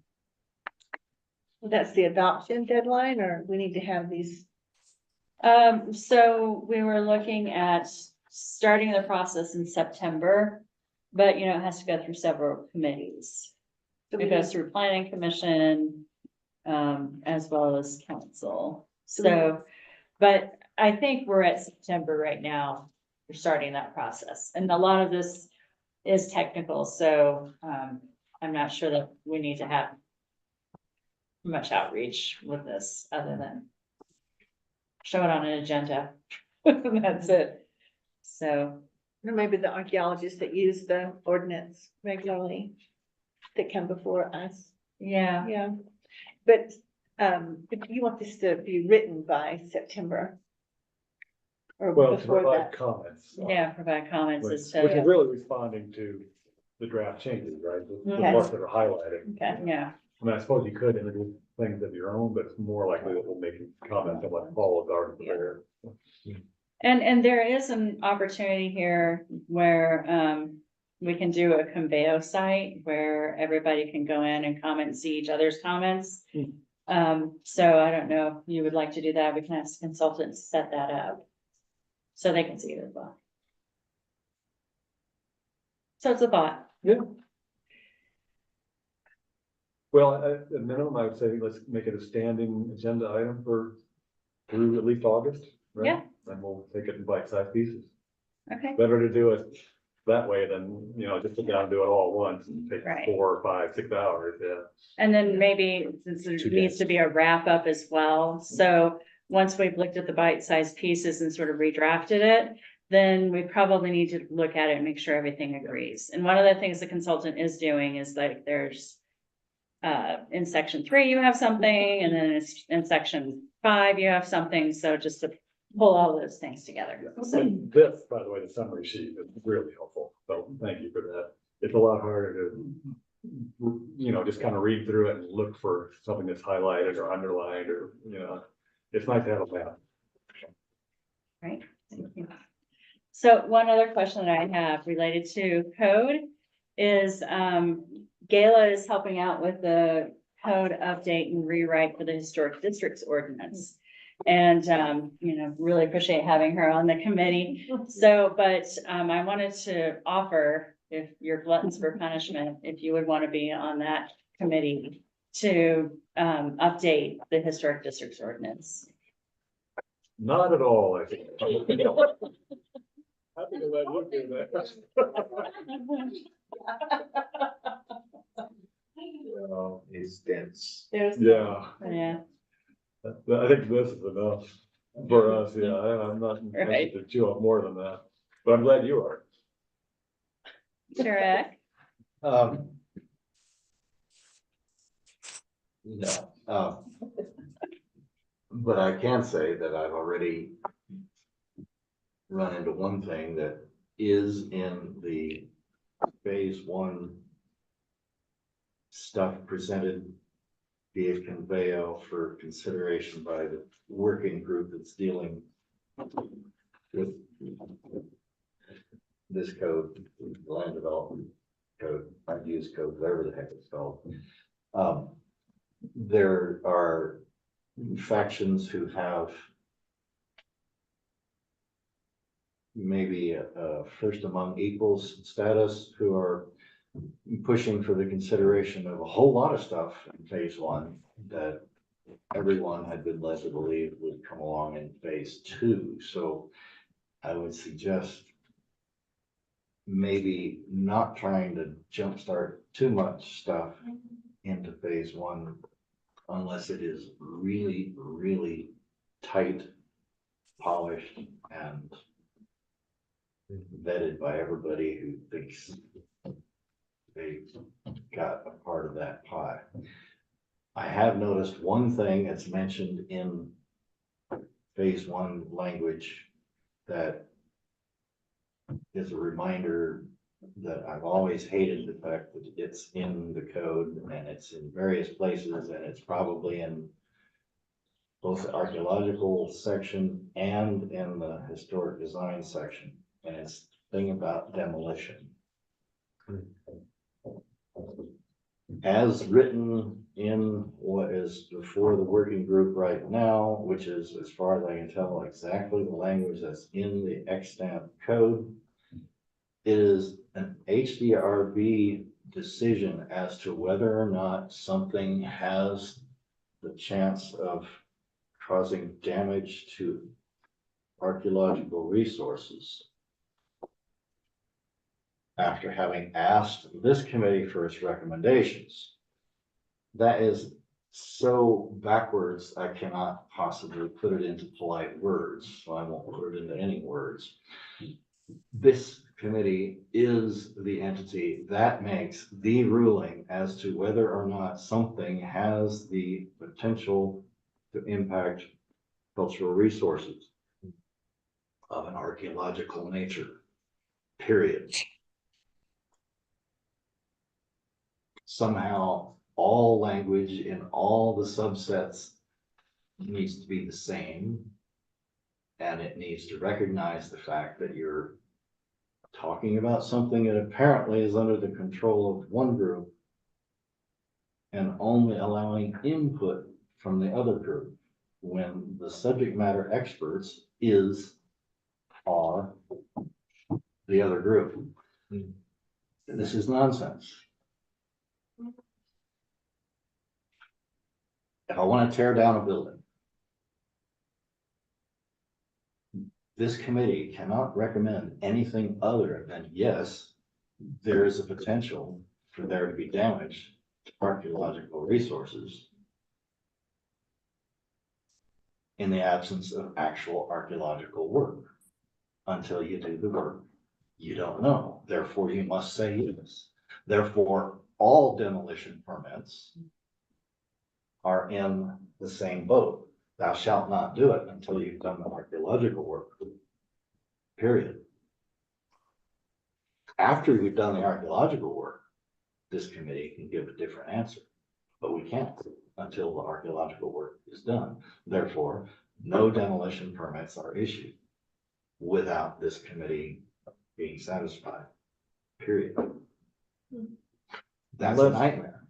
That's the adoption deadline, or we need to have these? So we were looking at starting the process in September, but you know, it has to go through several committees. It goes through planning commission, as well as council. So, but I think we're at September right now. We're starting that process, and a lot of this is technical, so, I'm not sure that we need to have much outreach with this, other than show it on an agenda. That's it. So, Or maybe the archaeologists that use the ordinance regularly that come before us. yeah, Yeah. But you want this to be written by September? Or Well, to before provide that? comments. yeah, provide comments Which as which to, is really responding to the draft changes, right? The Okay. parts that are highlighted. Okay. yeah, I mean, I suppose you could introduce things of your own, but it's more likely that we'll make comments on what Paul has already prepared. and there is an opportunity here where, we can do a Conveo site where everybody can go in and comment and see each other's comments. So I don't know if you would like to do that. We can ask consultants to set that up. So they can see it as well. So it's a thought. Well, at minimum, I would say let's make it a standing agenda item for through at least August, right? Yeah. And we'll take it in bite-sized pieces. Okay. Better to do it that way than, you know, just sit down and do it all at once and take Right. 4 or 5, 6 hours, yeah. And then maybe, since there 2 needs days. to be a wrap up as well, so once we've looked at the bite-sized pieces and sort of redrafted it, then we probably need to look at it and make sure everything agrees. And one of the things the consultant is doing is like, there's in section 3, you have something, and then in section 5, you have something, so just to pull all those things together. So, And this, by the way, the summary sheet is really helpful, so thank you for that. It's a lot harder to, you know, just kind of read through it and look for something that's highlighted or underlined or, you know, it's nice to have a map. right, thank you. So one other question that I have related to code is, Gayla is helping out with the code update and rewrite for the historic districts ordinance. And, you know, really appreciate having her on the committee. So, but, I wanted to offer, if you're gluttons for punishment, if you would want to be on that committee to, update the historic districts ordinance. Not at all, I think. Happy to let you do that. It's dense. There's, Yeah, yeah, I think this is enough for us, yeah, I'm not Right. interested to chew up more than that, but I'm glad you are. Shrek, No, but I can say that I've already run into one thing that is in the phase 1 stuff presented via Conveo for consideration by the working group that's dealing with this code, the land development code, use code, whatever the heck it's called. There are factions who have maybe a first among equals status, who are pushing for the consideration of a whole lot of stuff in phase 1 that everyone had been led to believe would come along in phase 2. So I would suggest maybe not trying to jumpstart too much stuff into phase 1 unless it is really, really tight, polished, and vetted by everybody who thinks they got a part of that pie. I have noticed one thing that's mentioned in phase one language that is a reminder that I've always hated the fact that it's in the code and it's in various places and it's probably in both the archaeological section and in the historic design section. And it's the thing about demolition. As written in what is before the working group right now, which is, as far as I can tell, exactly the language that's in the extant code, it is an HDRB decision as to whether or not something has the chance of causing damage to archaeological resources. After having asked this committee for its recommendations, that is so backwards, I cannot possibly put it into polite words, so I won't put it into any words. This committee is the entity that makes the ruling as to whether or not something has the potential to impact cultural resources of an archaeological nature, period. Somehow, all language in all the subsets needs to be the same, and it needs to recognize the fact that you're talking about something that apparently is under the control of one group and only allowing input from the other group when the subject matter experts are the other group. This is nonsense. If I want to tear down a building, this committee cannot recommend anything other than, yes, there is a potential for there to be damage to archaeological resources in the absence of actual archaeological work. Until you do the work, you don't know. Therefore, you must say yes. Therefore, all demolition permits are in the same boat. Thou shalt not do it until you've done the archaeological work, period. After you've done the archaeological work, this committee can give a different answer, but we can't until the archaeological work is done. Therefore, no demolition permits are issued without this committee being satisfied, period. That's a nightmare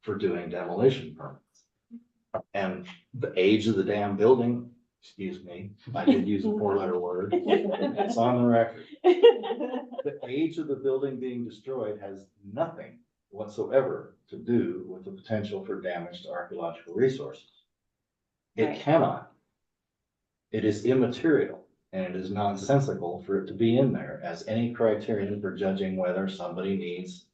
for doing demolition permits. And the age of the damn building, excuse me, I did use a four-letter word, it's on the record. The age of the building being destroyed has nothing whatsoever to do with the potential for damage to archaeological resources. It Right. cannot. It is immaterial and it is nonsensical for it to be in there as any criterion for judging whether somebody needs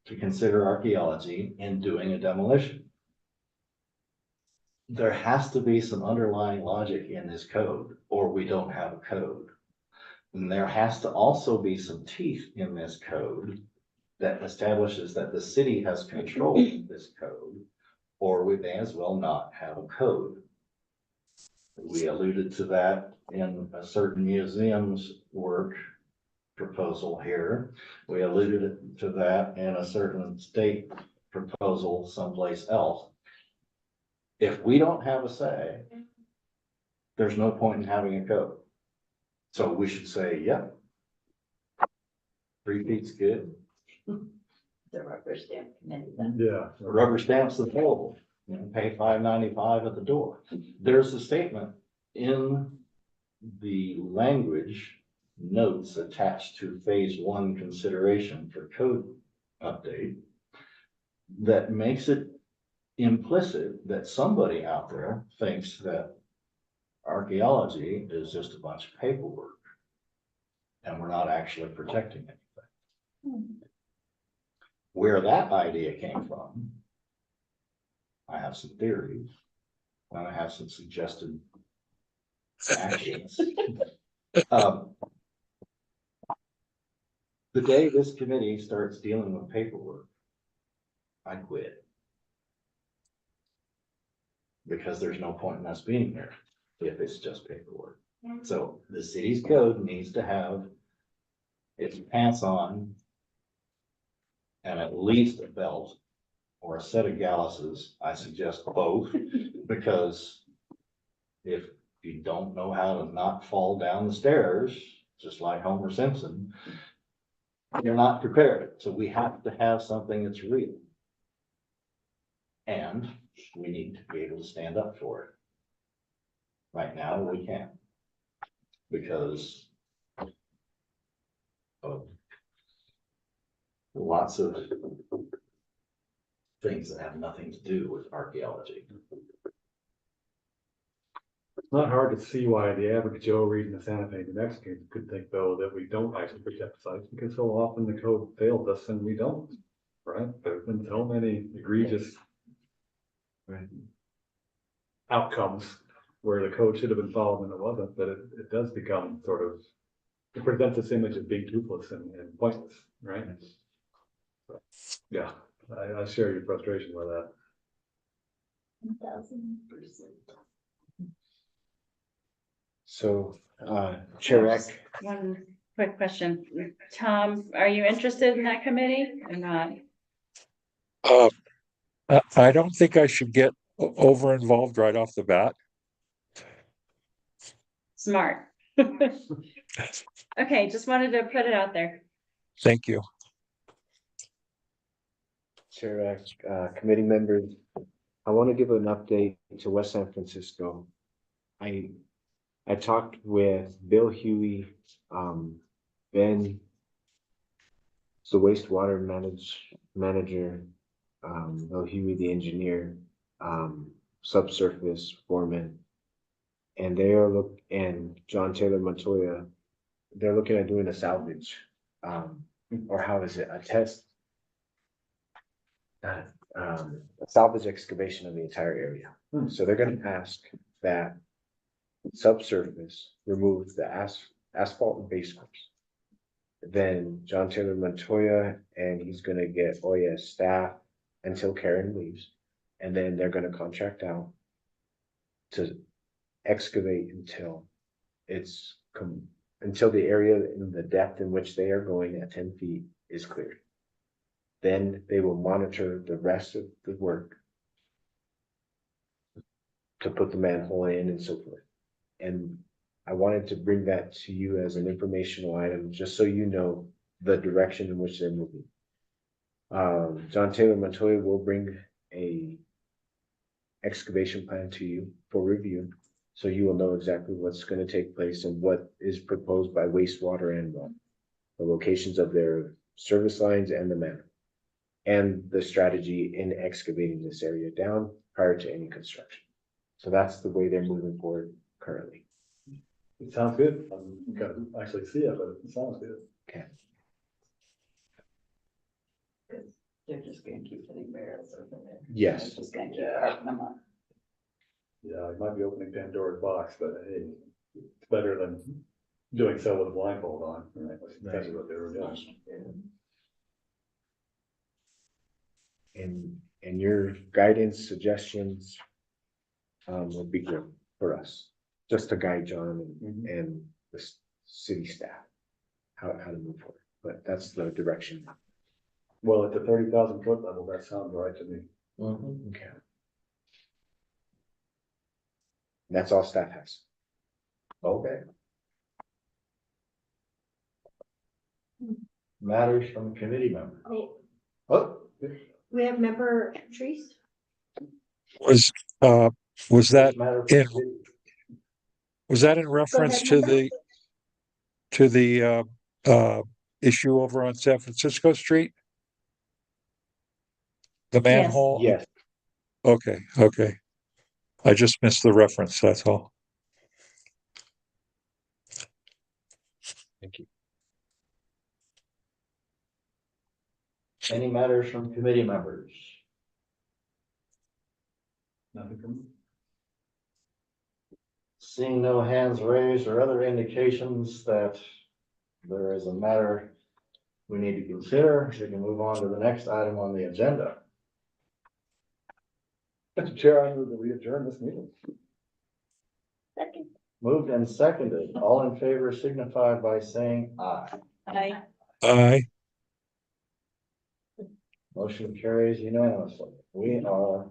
to consider archaeology in doing a demolition. There has to be some underlying logic in this code, or we don't have a code. And there has to also be some teeth in this code that establishes that the city has control of this code, or we may as well not have a code. We alluded to that in a certain museum's work proposal here. We alluded to that in a certain state proposal someplace else. If we don't have a say, there's no point in having a code. So we should say, yep. 3 feet's good. The rubber stamp committee then. Yeah. Rubber stamps available, pay $5.95 at the door. There's a statement in the language notes attached to phase one consideration for code update that makes it implicit that somebody out there thinks that archaeology is just a bunch of paperwork and we're not actually protecting anything. Where that idea came from, I have some theories and I have some suggested actions. The day this committee starts dealing with paperwork, I quit. because there's no point in us being here if it's just paperwork. So the city's code needs to have its pants on and at least a belt or a set of galluses. I suggest both, because if you don't know how to not fall down the stairs, just like Homer Simpson, you're not prepared. So we have to have something that's real. And we need to be able to stand up for it. Right now, we can't. Because of lots of things that have nothing to do with archaeology. It's not hard to see why the average Joe reading the Santa Fe, New Mexican could think though that we don't actually protect sites, because so often the code fails us and we don't, right? There've been so many egregious outcomes where the code should have been followed and it wasn't, but it does become sort of, it presents this image of being toothless and pointless, right? So, yeah, I share your frustration with that. 1000%. So, Chair Rack, One quick question. Tom, are you interested in that committee or not? I don't think I should get over involved right off the bat. Smart. Okay, just wanted to put it out there. Thank you. Chair Rack, committee members, I want to give an update to West San Francisco. I talked with Bill Huey, Ben, the wastewater manager, Bill Huey, the engineer, subsurface foreman, and and John Taylor Montoya, they're looking at doing a salvage, or how is it, a test? A salvage excavation of the entire area. So they're gonna ask that subsurface remove the asphalt and base course. Then John Taylor Montoya, and he's gonna get OES staff until Karen leaves. And then they're gonna contract out to excavate until until the area in the depth in which they are going at 10 feet is cleared. Then they will monitor the rest of the work to put the manhole in and so forth. And I wanted to bring that to you as an informational item, just so you know the direction in which they're moving. John Taylor Montoya will bring a excavation plan to you for review, so you will know exactly what's going to take place and what is proposed by wastewater and water, the locations of their service lines and the manhole, and the strategy in excavating this area down prior to any construction. So that's the way they're moving forward currently. It sounds good. I'm gonna actually see it, but it sounds good. Okay. They're just gonna keep putting barrels over there. Yes. They're just gonna keep parking them up. Yeah, I might be opening Pandora's box, but hey, it's better than doing so with a blindfold on, right? That's what they were doing. And your guidance, suggestions, would be good for us, just to guide John and the city staff, how to move forward. But that's the direction. Well, at the 30,000 foot level, that sounds right to me. Okay. That's all staff has. Okay. Matters from committee members. Oh, We have member entries. Was that matter from in committee. was that in reference to the issue over on San Francisco Street? The manhole? Yes. Okay. I just missed the reference, that's all. Thank you. Any matters from committee members? Nothing from me. Seeing no hands raised or other indications that there is a matter we need to consider, we can move on to the next item on the agenda. Mr. Chair, I move that we adjourn this meeting. Second. Moved and seconded. All in favor signify by saying aye. Aye. Aye. Motion carries unanimously. We are